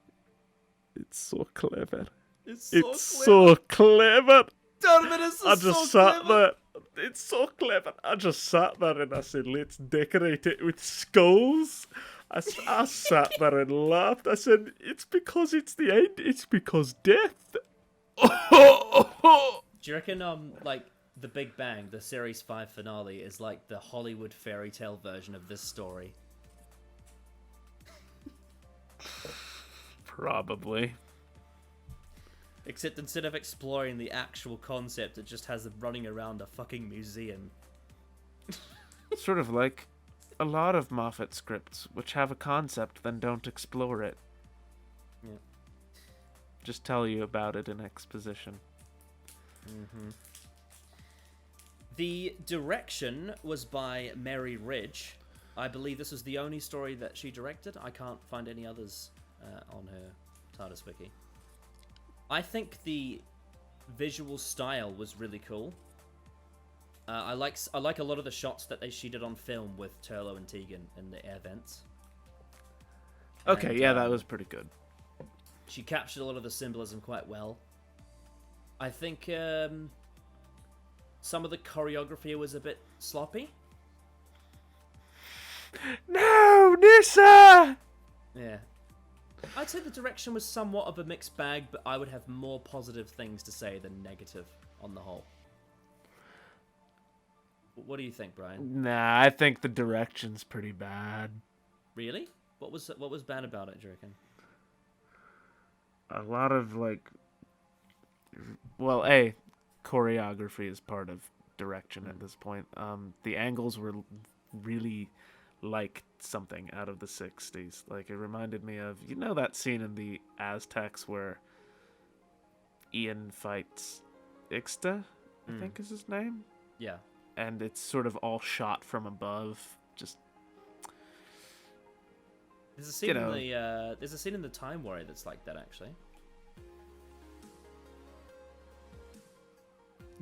It's so clever. It's so clever. Terminus I is just so sat clever. there. It's so clever. I just sat there and I said, let's decorate it with skulls. I sat there and laughed. I said, it's because it's the end. It's because death. Do you reckon, like, The Big Bang, the Series 5 finale, is like the Hollywood fairy tale version of this story? Probably. Except instead of exploring the actual concept, it just has them running around a fucking museum. Sort of like a lot of Moffat scripts, which have a concept, then don't explore it. Yeah. Just tell you about it in exposition. Mm-hmm. The direction was by Mary Ridge. I believe this was the only story that she directed. I can't find any others on her TARDIS wiki. I think the visual style was really cool. I like a lot of the shots that she did on film with Turlo and Tegan in the air vents. Okay, And, yeah, that was pretty good. She captured a lot of the symbolism quite well. I think some of the choreography was a bit sloppy. No, Nissa! Yeah. I'd say the direction was somewhat of a mixed bag, but I would have more positive things to say than negative on the whole. What do you think, Brian? Nah, I think the direction's pretty bad. Really? What was bad about it, do you reckon? A lot of, like... Well, choreography is part of direction at this point. The angles were really like something out of the 60s. Like, it reminded me of, you know, that scene in the Aztecs where Ian fights Ixta, I think is his name? Yeah. And it's sort of all shot from above. Just, there's a scene in the there's a scene in the Time Warrior that's like that, actually.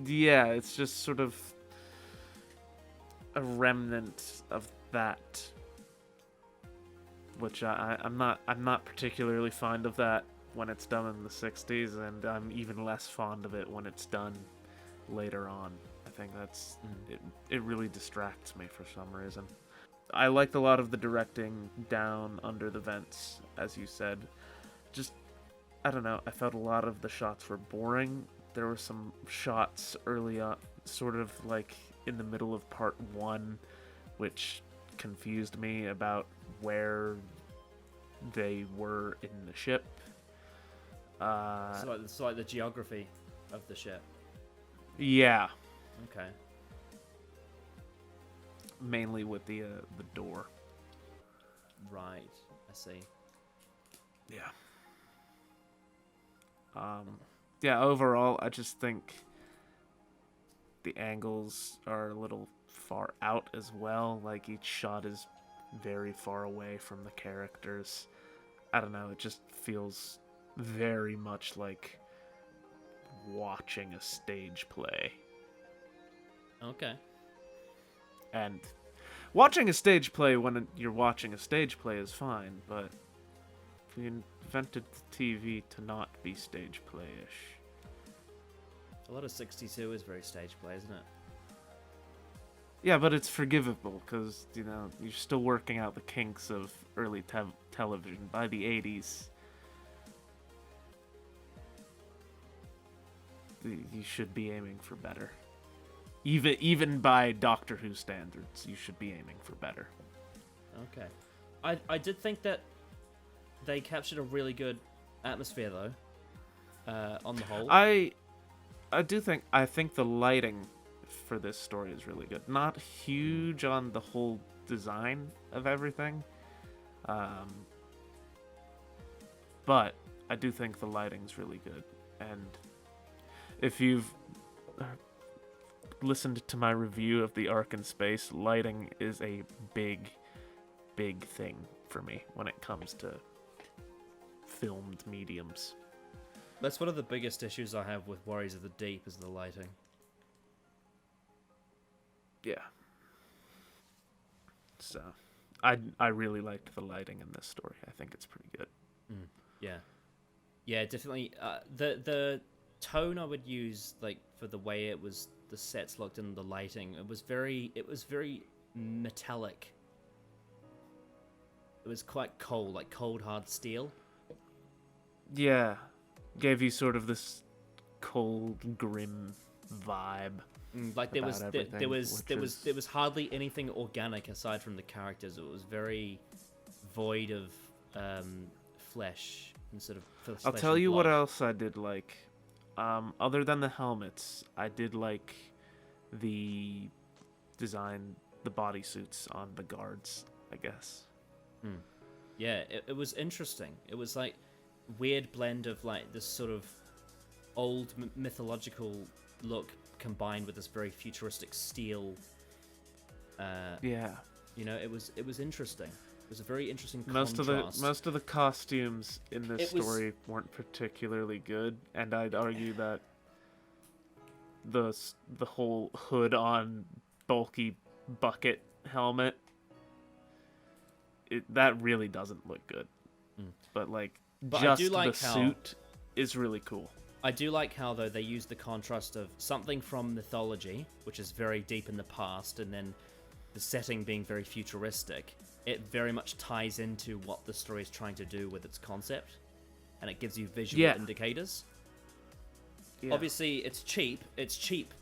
Yeah, it's just sort of a remnant of that, which I'm not particularly fond of that when it's done in the 60s, and I'm even less fond of it when it's done later on. I think that's it really distracts me for some reason. I liked a lot of the directing down under the vents, as you said. Just, I don't know, I felt a lot of the shots were boring. There were some shots early on, sort of like in the middle of part 1, which confused me about where they were in the ship. So like the geography of the ship. Yeah. Okay. Mainly with the door. Right. I see. Yeah. Yeah, overall, I just think the angles are a little far out as well. Like, each shot is very far away from the characters. I don't know, it just feels very much like watching a stage play. Okay. And watching a stage play when you're watching a stage play is fine, but we invented the TV to not be stage play-ish. A lot of 62 is very stage play, isn't it? Yeah, but it's forgivable because, you know, you're still working out the kinks of early television. By the 80s, you should be aiming for better. Even by Doctor Who standards, you should be aiming for better. Okay. I did think that they captured a really good atmosphere, though, on the whole. I think the lighting for this story is really good. Not huge on the whole design of everything, but I do think the lighting's really good. And if you've listened to my review of the Ark in Space, lighting is a big thing for me when it comes to filmed mediums. That's one of the biggest issues I have with Warriors of the Deep is the lighting. Yeah. So, I really liked the lighting in this story. I think it's pretty good. Yeah. Yeah, definitely. The tone I would use, like, for the way it was, the sets looked in the lighting, it was very metallic. It was quite cold, like cold hard steel. Yeah. Gave you sort of this cold, grim vibe. Like there was everything, there was hardly anything organic aside from the characters. It was very void of flesh and sort of flesh. I'll tell you what else I did like. Other than the helmets, I did like the design, the bodysuits on the guards, I guess. Yeah, it was interesting. It was like weird blend of like this sort of old mythological look combined with this very futuristic steel. Yeah. You know, it was interesting. It was a very interesting Most contrast. of the costumes in this story weren't particularly good, and I'd argue that the whole hood on bulky bucket helmet, that really doesn't look good. But But just I do like the how, suit is really cool. I do like how, though, they use the contrast of something from mythology, which is very deep in the past, and then the setting being very futuristic. It very much ties into what the story is trying to do with its concept, and it gives you visual indicators. Yeah. Obviously, it's cheap,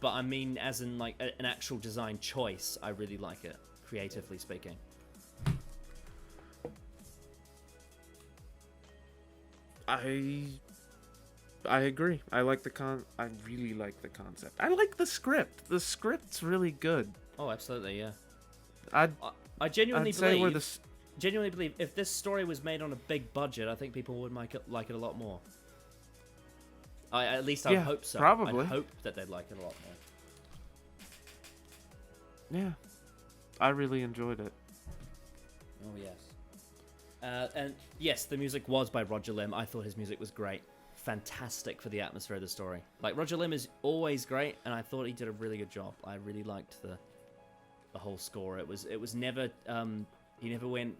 but I mean, as in like an actual design choice, I really like it, creatively speaking. I agree. I really like the concept. I like the script. The script's really good. Oh, absolutely, yeah. I genuinely believe if this story was made on a big budget, I think people would like it a lot more. At least I hope so. Probably. I hope that they'd like it a lot more. Yeah. I really enjoyed it. Oh, yes. And yes, the music was by Roger Lim. I thought his music was great. Fantastic for the atmosphere of the story. Like, Roger Lim is always great, and I thought he did a really good job. I really liked the whole score. It was never he never went.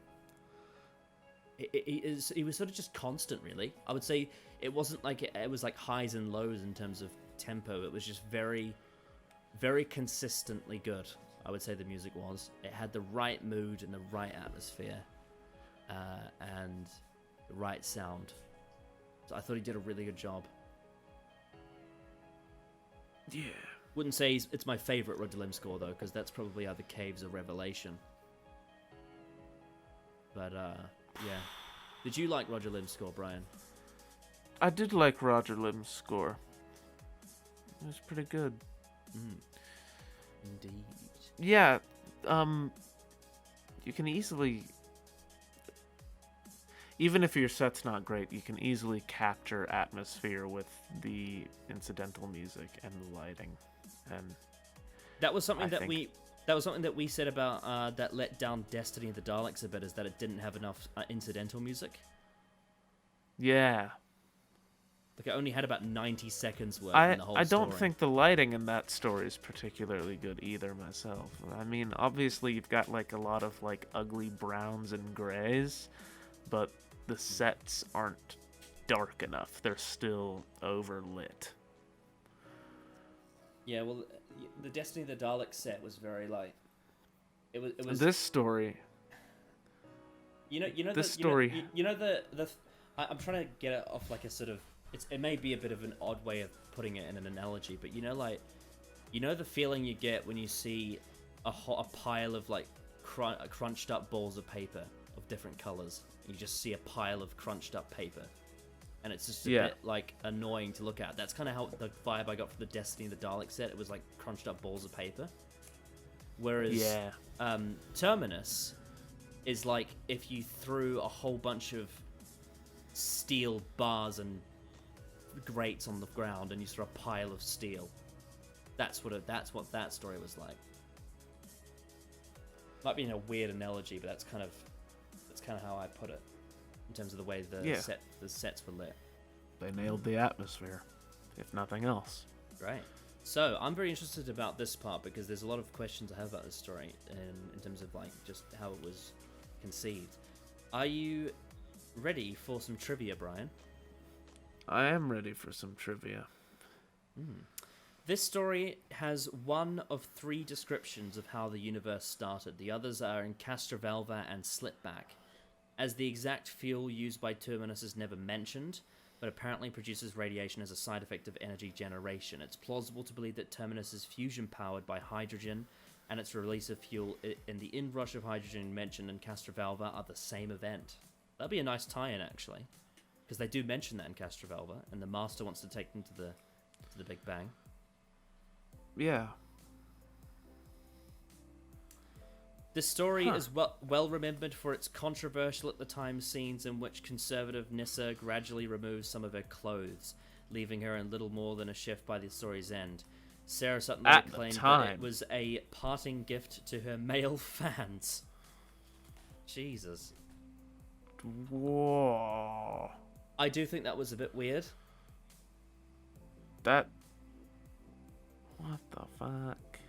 He was sort of just constant, really. I would say it wasn't like it was like highs and lows in terms of tempo. It was just very, very consistently good. I would say the music was. It had the right mood and the right atmosphere, and the right sound. So I thought he did a really good job. Yeah. Wouldn't say it's my favorite Roger Lim score, though, because that's probably either Caves or Revelation. But, yeah. Did you like Roger Lim's score, Brian? I did like Roger Lim's score. It was pretty good. Indeed. Yeah, you can easily... Even if your set's not great, you can easily capture atmosphere with the incidental music and the lighting. And that was something that we That was something that we said about that let down Destiny of the Daleks a bit, is that it didn't have enough incidental music. Yeah. Like, it only had about 90 seconds worth in the whole I don't story. think the lighting in that story is particularly good either myself. I mean, obviously you've got like a lot of like ugly browns and grays, but the sets aren't dark enough. They're still overlit. Yeah, well, the Destiny of the Daleks set was very like, it was. This story. This story. I'm trying to get it off like a sort of. It may be a bit of an odd way of putting it in an analogy, but the feeling you get when you see a pile of like crunched up balls of paper of different colors. You just see a pile of crunched up paper, and it's just a bit like annoying to look at. That's kind of how the vibe I got from the Destiny of the Dalek set. It was like crunched up balls of paper. Whereas Terminus is like if you threw a whole bunch of steel bars and grates on the ground and you saw a pile of steel. That's what that story was like. Might be in a weird analogy, but that's kind of how I put it in terms of the way the sets were lit. They nailed the atmosphere, if nothing else. Great. So I'm very interested about this part because there's a lot of questions I have about this story in terms of like just how it was conceived. Are you ready for some trivia, Brian? I am ready for some trivia. This story has one of 3 descriptions of how the universe started. The others are in Castrovalva and Slipback, as the exact fuel used by Terminus is never mentioned, but apparently produces radiation as a side effect of energy generation. It's plausible to believe that Terminus is fusion-powered by hydrogen, and its release of fuel and the inrush of hydrogen mentioned in Castrovalva are the same event. That'd be a nice tie-in, actually. Because they do mention that in Castrovalva, and the Master wants to take them to the Big Bang. Yeah. This story is well remembered for its controversial at the time scenes in which conservative Nyssa gradually removes some of her clothes, leaving her in little more than a shift by the story's end. Sarah Sutton claimed that it was a parting gift to her male fans. Jesus. Whoa. I do think that was a bit weird. What the fuck?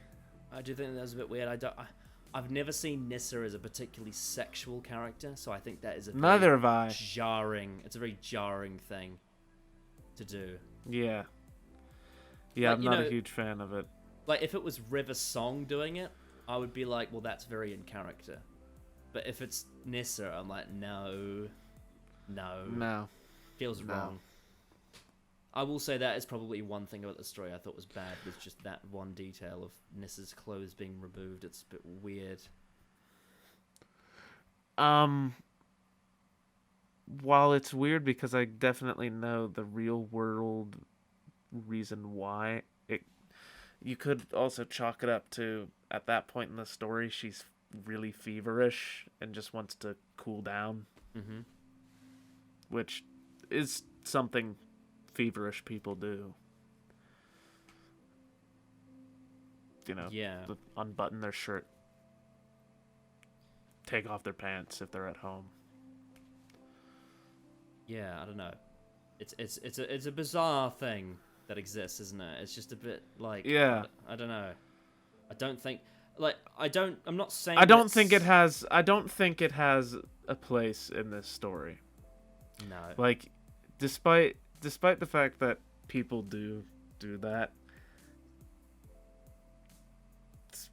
I do think that was a bit weird. I've never seen Nyssa as a particularly sexual character, so I think that is Neither have I. jarring. It's a very jarring thing to do. Yeah. Yeah, Like, I'm not a huge fan of it. Like, if it was River Song doing it, I would be like, well, that's very in character. But if it's Nyssa, I'm like, no. Feels wrong. I will say that is probably one thing about the story I thought was bad, was just that one detail of Nyssa's clothes being removed. It's a bit weird. While it's weird because I definitely know the real world reason why, you could also chalk it up to, at that point in the story, she's really feverish and just wants to cool down. Mm-hmm. Which is something feverish people do. Unbutton their shirt, take off their pants if they're at home. Yeah, I don't know. It's a bizarre thing that exists, isn't it? It's just a bit like, I don't know. I'm not saying I don't think it has a place in this story. No. Like, despite the fact that people do that, it's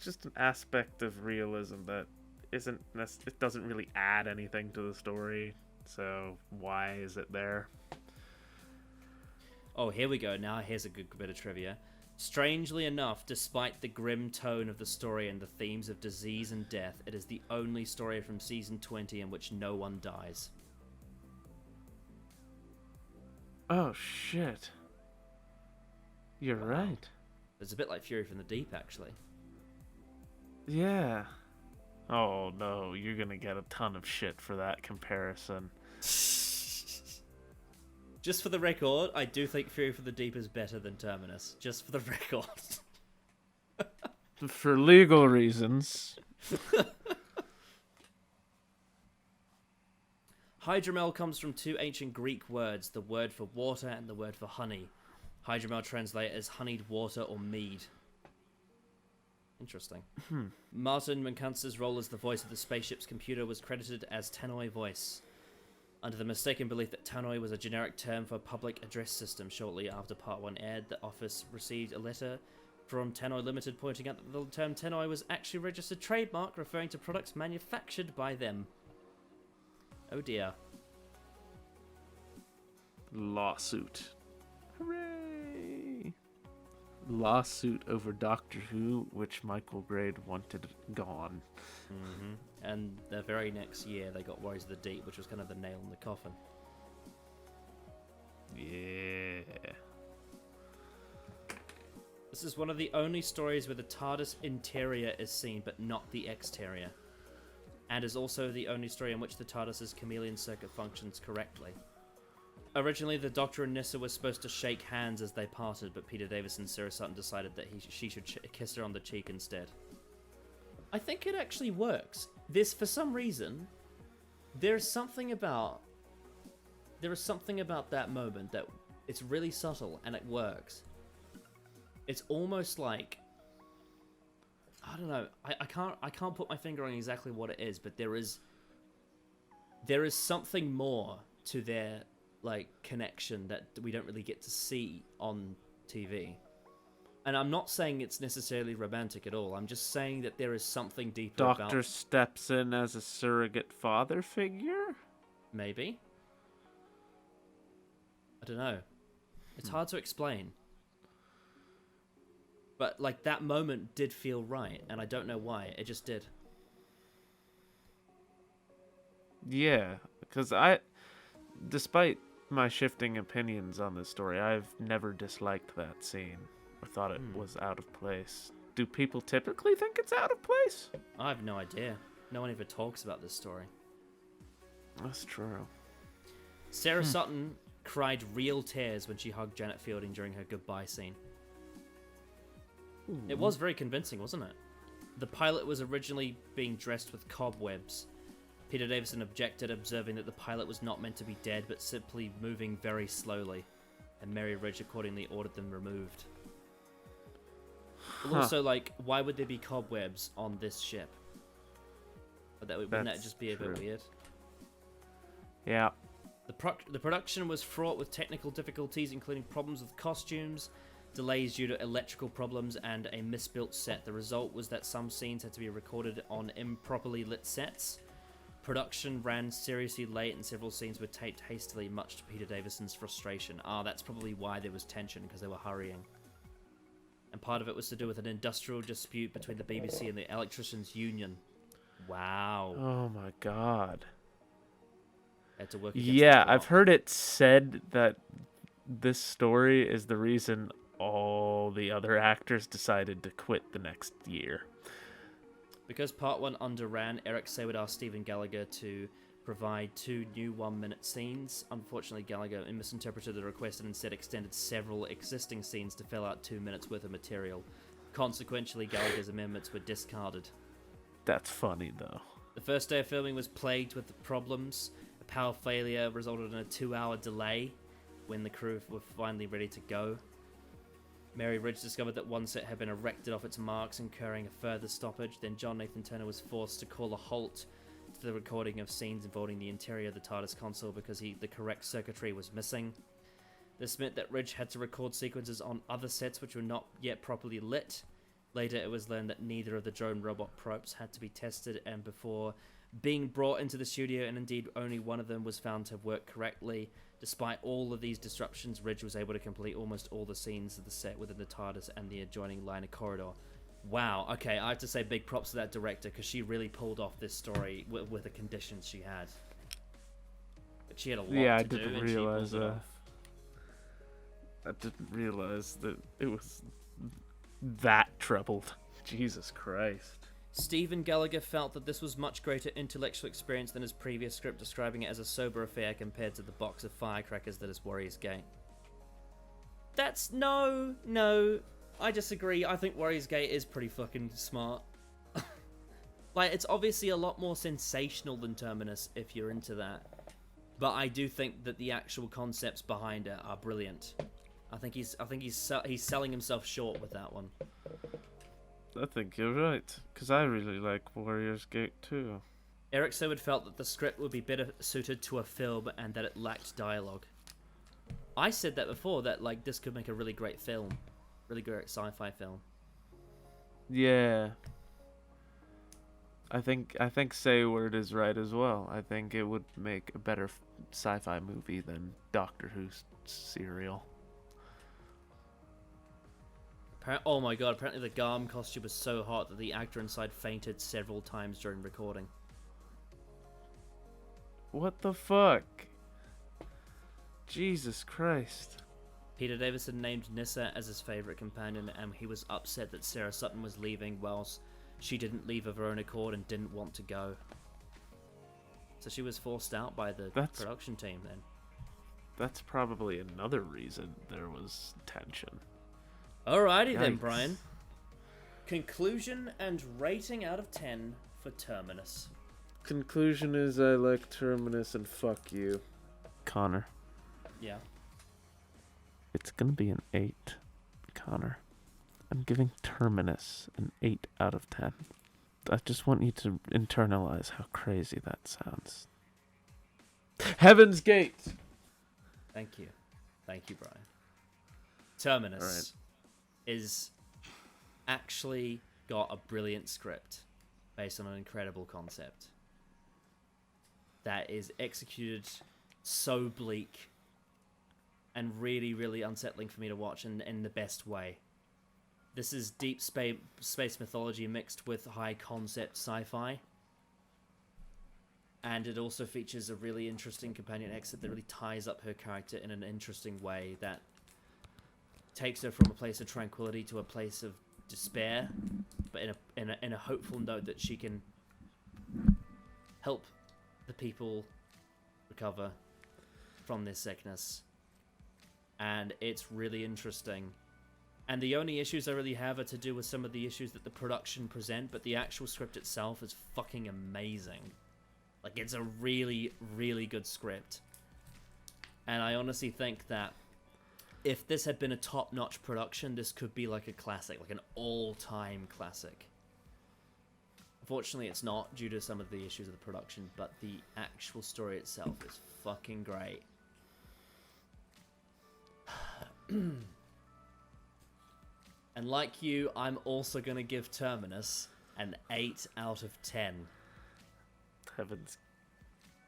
just an aspect of realism that it doesn't really add anything to the story. So why is it there? Oh, here we go. Now here's a good bit of trivia. Strangely enough, despite the grim tone of the story and the themes of disease and death, it is the only story from season 20 in which no one dies. Oh, shit. You're right. It's a bit like Fury from the Deep, actually. Yeah. Oh, no. You're gonna get a ton of shit for that comparison. Just for the record, I do think Fury from the Deep is better than Terminus. Just for the record. for legal reasons. Hydromel comes from two ancient Greek words, the word for water and the word for honey. Hydromel translate as honeyed water or mead. Interesting. Martin Mancance's role as the voice of the spaceship's computer was credited as Tannoy voice. Under the mistaken belief that Tannoy was a generic term for public address system, shortly after Part 1 aired, the office received a letter from Tannoy Limited pointing out that the term Tannoy was actually a registered trademark referring to products manufactured by them. Oh dear. Lawsuit. Hooray! Lawsuit over Doctor Who, which Michael Grade wanted gone. And the very next year they got Warriors of the Deep, which was kind of the nail in the coffin. Yeah. This is one of the only stories where the TARDIS interior is seen, but not the exterior. And is also the only story in which the TARDIS's chameleon circuit functions correctly. Originally, the Doctor and Nyssa were supposed to shake hands as they parted, but Peter Davison and Sarah Sutton decided that she should kiss her on the cheek instead. I think it actually works. For some reason, there's something about that moment that it's really subtle and it works. It's almost like, I don't know. I can't put my finger on exactly what it is, but there is something more to their connection that we don't really get to see on TV. And I'm not saying it's necessarily romantic at all. I'm just saying that there is something deeper about... Doctor steps in as a surrogate father figure? Maybe. I don't know. It's hard to explain. But, that moment did feel right, and I don't know why. It just did. Yeah, because despite my shifting opinions on this story, I've never disliked that scene or thought it was out of place. Do people typically think it's out of place? I have no idea. No one ever talks about this story. That's true. Sarah Sutton cried real tears when she hugged Janet Fielding during her goodbye scene. It was very convincing, wasn't it? The pilot was originally being dressed with cobwebs. Peter Davison objected, observing that the pilot was not meant to be dead, but simply moving very slowly, and Mary Ridge accordingly ordered them removed. But also, why would there be cobwebs on this ship? Wouldn't that just be a bit weird? Yeah. The production was fraught with technical difficulties, including problems with costumes, delays due to electrical problems, and a misbuilt set. The result was that some scenes had to be recorded on improperly lit sets. Production ran seriously late and several scenes were taped hastily, much to Peter Davison's frustration. That's probably why there was tension, because they were hurrying. And part of it was to do with an industrial dispute between the BBC and the Electricians' Union. Wow. Oh my god. They had to work against Yeah, the I've clock. heard it said that this story is the reason all the other actors decided to quit the next year. Because Part 1 underran, Eirich Sayward asked Stephen Gallagher to provide 2 new 1-minute scenes. Unfortunately, Gallagher misinterpreted the request and instead extended several existing scenes to fill out 2 minutes worth of material. Consequently, Gallagher's amendments were discarded. That's funny, though. The first day of filming was plagued with problems. A power failure resulted in a 2-hour delay when the crew were finally ready to go. Mary Ridge discovered that one set had been erected off its marks, incurring a further stoppage. Then John Nathan Turner was forced to call a halt to the recording of scenes involving the interior of the TARDIS console because the correct circuitry was missing. This meant that Ridge had to record sequences on other sets which were not yet properly lit. Later, it was learned that neither of the drone robot probes had to be tested, and before being brought into the studio, and indeed only one of them was found to work correctly. Despite all of these disruptions, Ridge was able to complete almost all the scenes of the set within the TARDIS and the adjoining liner corridor. Wow, okay, I have to say big props to that director, because she really pulled off this story with the conditions she had. But she had a lot to do, I didn't and she realize pulled it off. I didn't realize that it was that troubled. Jesus Christ. Stephen Gallagher felt that this was much greater intellectual experience than his previous script, describing it as a sober affair compared to the box of firecrackers that is Warrior's Gate. That's no. I disagree. I think Warriors Gate is pretty fucking smart. Like, it's obviously a lot more sensational than Terminus if you're into that. But I do think that the actual concepts behind it are brilliant. I think he's selling himself short with that one. I think you're right, because I really like Warriors Gate too. Eirich Seward felt that the script would be better suited to a film and that it lacked dialogue. I said that before, that like this could make a really great film. Really great sci-fi film. Yeah. I think Sayward is right as well. I think it would make a better sci-fi movie than Doctor Who's serial. Oh my god, apparently the Garm costume was so hot that the actor inside fainted several times during recording. What the fuck? Jesus Christ. Peter Davison named Nyssa as his favourite companion, and he was upset that Sarah Sutton was leaving whilst she didn't leave of her own accord and didn't want to go. So she was forced out by the production team then. That's probably another reason there was tension. Alrighty then, Brian. Conclusion and rating out of 10 for Terminus. Conclusion is I like Terminus and fuck you. Connor. Yeah. It's gonna be an 8, Connor. I'm giving Terminus an 8 out of 10. I just want you to internalize how crazy that sounds. Heaven's Gate! Thank you. Thank you, Brian. Terminus is actually got a brilliant script based on an incredible concept that is executed so bleak and really, really unsettling for me to watch in the best way. This is deep space mythology mixed with high concept sci-fi. And it also features a really interesting companion exit that really ties up her character in an interesting way that takes her from a place of tranquility to a place of despair, but in a hopeful note that she can help the people recover from this sickness. And it's really interesting. And the only issues I really have are to do with some of the issues that the production present, but the actual script itself is fucking amazing. Like, it's a really, really good script. And I honestly think that if this had been a top-notch production, this could be like a classic, like an all-time classic. Unfortunately, it's not due to some of the issues of the production, but the actual story itself is fucking great. And like you, I'm also going to give Terminus an 8 out of 10.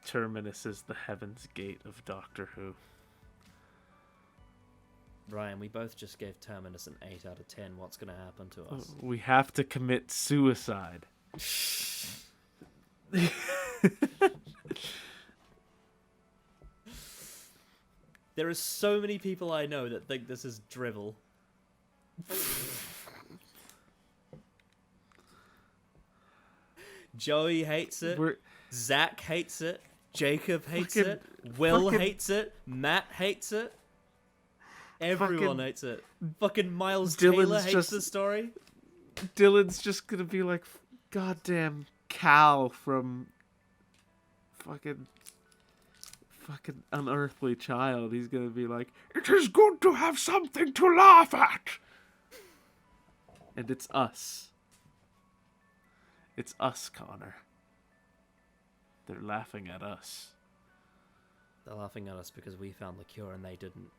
Terminus is the Heaven's Gate of Doctor Who. Ryan, we both just gave Terminus an 8 out of 10. What's going to happen to us? We have to commit suicide. There are so many people I know that think this is drivel. Joey hates it. Zach hates it. Jacob hates it. Will hates it. Matt hates it. Everyone hates it. Fucking Miles Taylor hates the story. Dylan's just gonna be like, goddamn Cal from fucking Unearthly Child. He's gonna be like, it is good to have something to laugh at. And it's us. It's us, Connor. They're laughing at us. They're laughing at us because we found the cure and they didn't.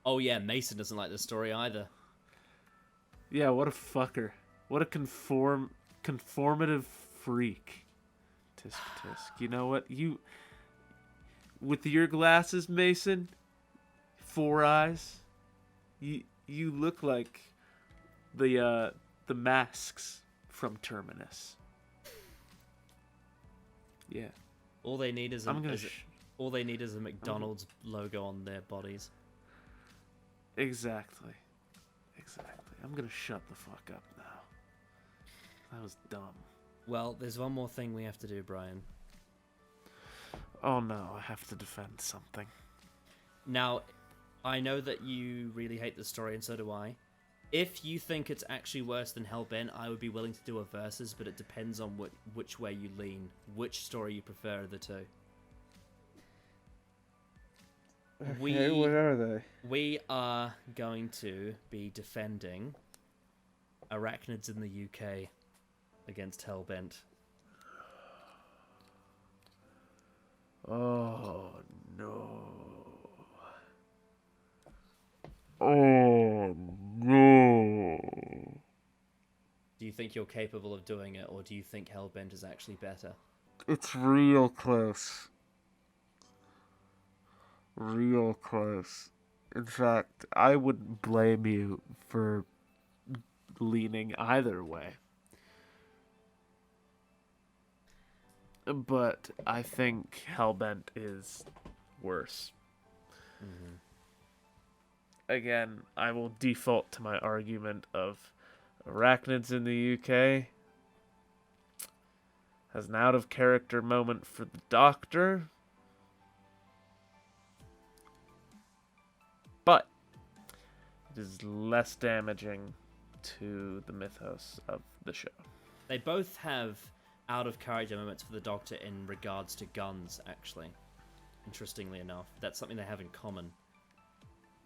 Oh yeah, Mason doesn't like this story either. Yeah, what a fucker. What a conformative freak. Tisk tisk. You know what? With your glasses, Mason, 4 eyes, you look like the masks from Terminus. Yeah. All they need is a McDonald's logo on their bodies. Exactly. I'm gonna shut the fuck up now. That was dumb. Well, there's one more thing we have to do, Brian. Oh no, I have to defend something. Now, I know that you really hate the story, and so do I. If you think it's actually worse than Hellbent, I would be willing to do a versus, but it depends on which way you lean, which story you prefer of the two. Okay, what are they? We are going to be defending Arachnids in the UK against Hellbent. Oh, no. Oh, no. Do you think you're capable of doing it, or do you think Hellbent is actually better? It's real close. Real close. In fact, I wouldn't blame you for leaning either way. But I think Hellbent is worse. Mm-hmm. Again, I will default to my argument of Arachnids in the UK has an out-of-character moment for the Doctor, but it is less damaging to the mythos of the show. They both have out-of-character moments for the Doctor in regards to guns, actually. Interestingly enough, that's something they have in common.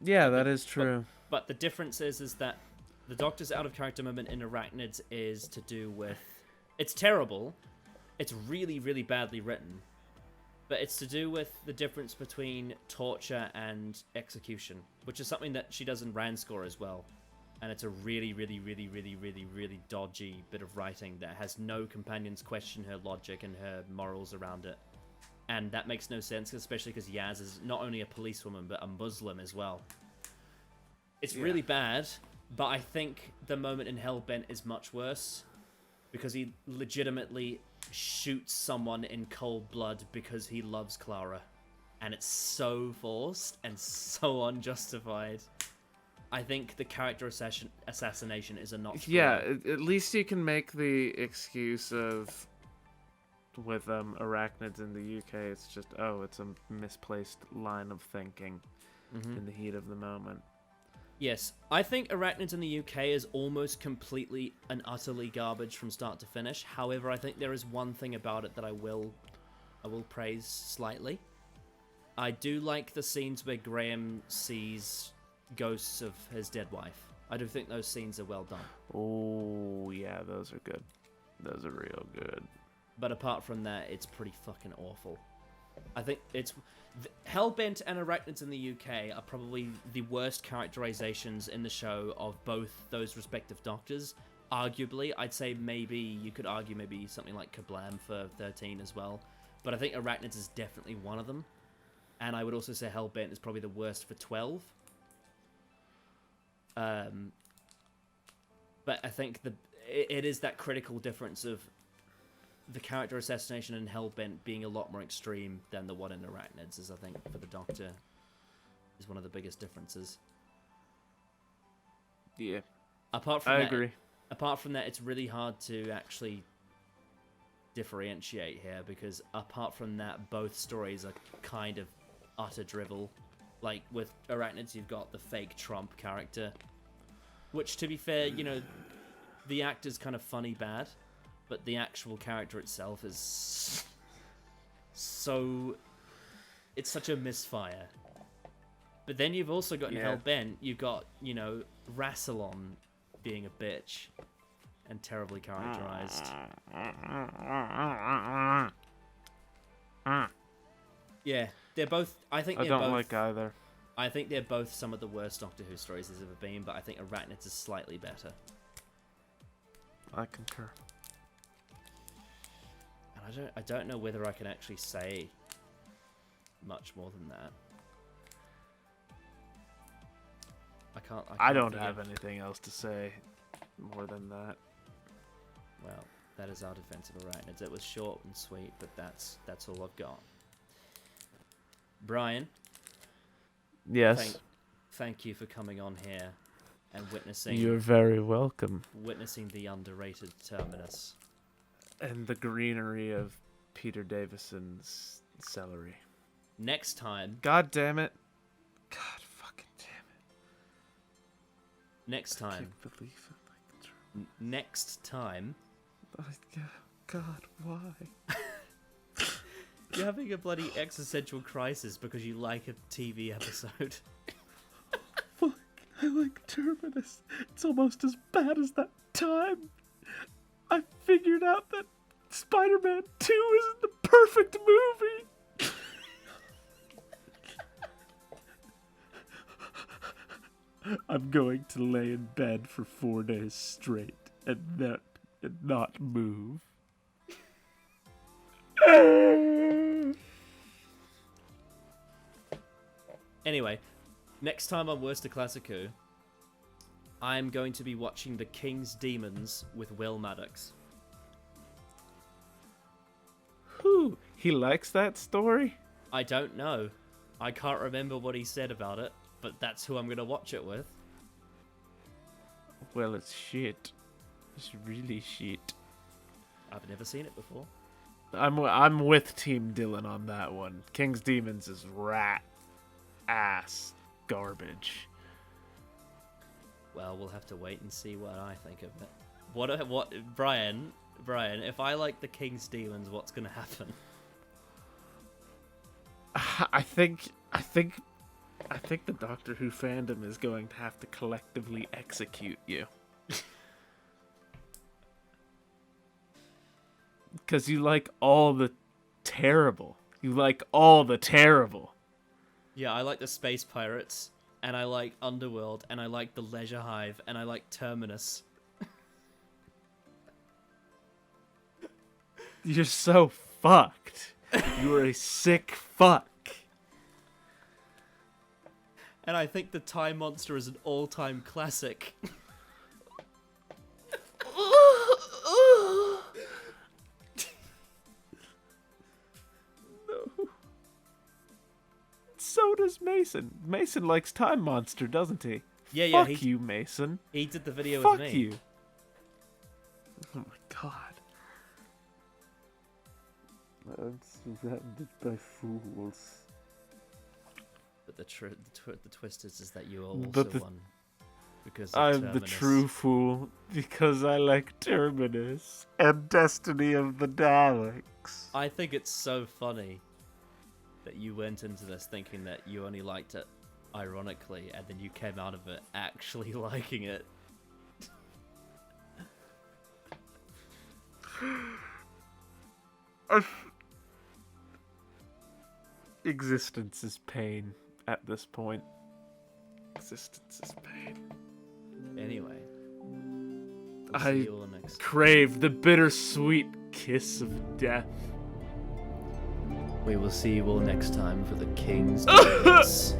Yeah, that is true. But the difference is that the Doctor's out-of-character moment in Arachnids is to do with... It's terrible. It's really, really badly written. But it's to do with the difference between torture and execution, which is something that she does in Randscore as well. And it's a really, really, really, really, really, really dodgy bit of writing that has no companions question her logic and her morals around it. And that makes no sense, especially because Yaz is not only a policewoman, but a Muslim as well. It's really bad, but I think the moment in Hellbent is much worse, because he legitimately shoots someone in cold blood because he loves Clara. And it's so forced and so unjustified. I think the character assassination is a notch. Yeah, at least you can make the excuse of... with Arachnids in the UK, it's just, it's a misplaced line of thinking in the heat of the moment. Yes, I think Arachnids in the UK is almost completely and utterly garbage from start to finish. However, I think there is one thing about it that I will praise slightly. I do like the scenes where Graham sees ghosts of his dead wife. I do think those scenes are well done. Oh, yeah, those are good. Those are real good. But apart from that, it's pretty fucking awful. I think it's... Hellbent and Arachnids in the UK are probably the worst characterizations in the show of both those respective Doctors. Arguably, I'd say maybe, you could argue maybe something like Kablam for 13 as well. But I think Arachnids is definitely one of them. And I would also say Hellbent is probably the worst for 12. But I think it is that critical difference of the character assassination in Hellbent being a lot more extreme than the one in Arachnids, is I think for the Doctor is one of the biggest differences. Yeah, apart from I that, agree. Apart from that, it's really hard to actually differentiate here, because apart from that, both stories are kind of utter drivel. Like with Arachnids, you've got the fake Trump character, which, to be fair, you know, the actor's kind of funny bad, but the actual character itself is so... It's such a misfire. But then you've also got in Hellbent, you've got, you know, Rassilon being a bitch and terribly characterized. Yeah, they're both... I don't like either. I think they're both some of the worst Doctor Who stories there's ever been, but I think Arachnids is slightly better. I concur. And I don't know whether I can actually say much more than that. I don't have anything else to say more than that. Well, that is our defense of Arachnids. It was short and sweet, but that's all I've got. Brian. Yes. Thank you for coming on here and witnessing. You're very welcome. Witnessing the underrated Terminus. And the greenery of Peter Davison's celery. Next time. God damn it. God fucking next time. Can't believe it. Like, Next time, God, why? you're having a bloody existential crisis because you like a TV episode. Fuck, I like Terminus. It's almost as bad as that time. I figured out that Spider-Man 2 isn't the perfect movie. I'm going to lay in bed for 4 days straight and not move. Anyway, next time on Worst of Classic Who, I'm going to be watching The King's Demons with Will Maddox. Who? He likes that story? I don't know. I can't remember what he said about it, but that's who I'm going to watch it with. Well, it's shit. It's really shit. I've never seen it before. I'm with Team Dylan on that one. King's Demons is rat ass garbage. Well, we'll have to wait and see what I think of it. What, Brian, if I like The King's Demons, what's going to happen? I think the Doctor Who fandom is going to have to collectively execute you. Because you like all the terrible. You like all the terrible. Yeah, I like the Space Pirates, and I like Underworld, and I like the Leisure Hive, and I like Terminus. You're so fucked. You are a sick fuck. And I think the Time Monster is an all-time classic. No. So does Mason. Mason likes Time Monster, doesn't he? Yeah, Fuck you, Mason. He did the video Fuck with me. you. Oh my god. I'm surrounded by fools. But the twist is that you are also But one. Because of I'm Terminus. the true fool because I like Terminus and Destiny of the Daleks. I think it's so funny that you went into this thinking that you only liked it ironically, and then you came out of it actually liking it. Existence is pain at this point. Existence is pain. Anyway, we'll see I you all next time. crave the bittersweet kiss of death. We will see you all next time for the King's Demons.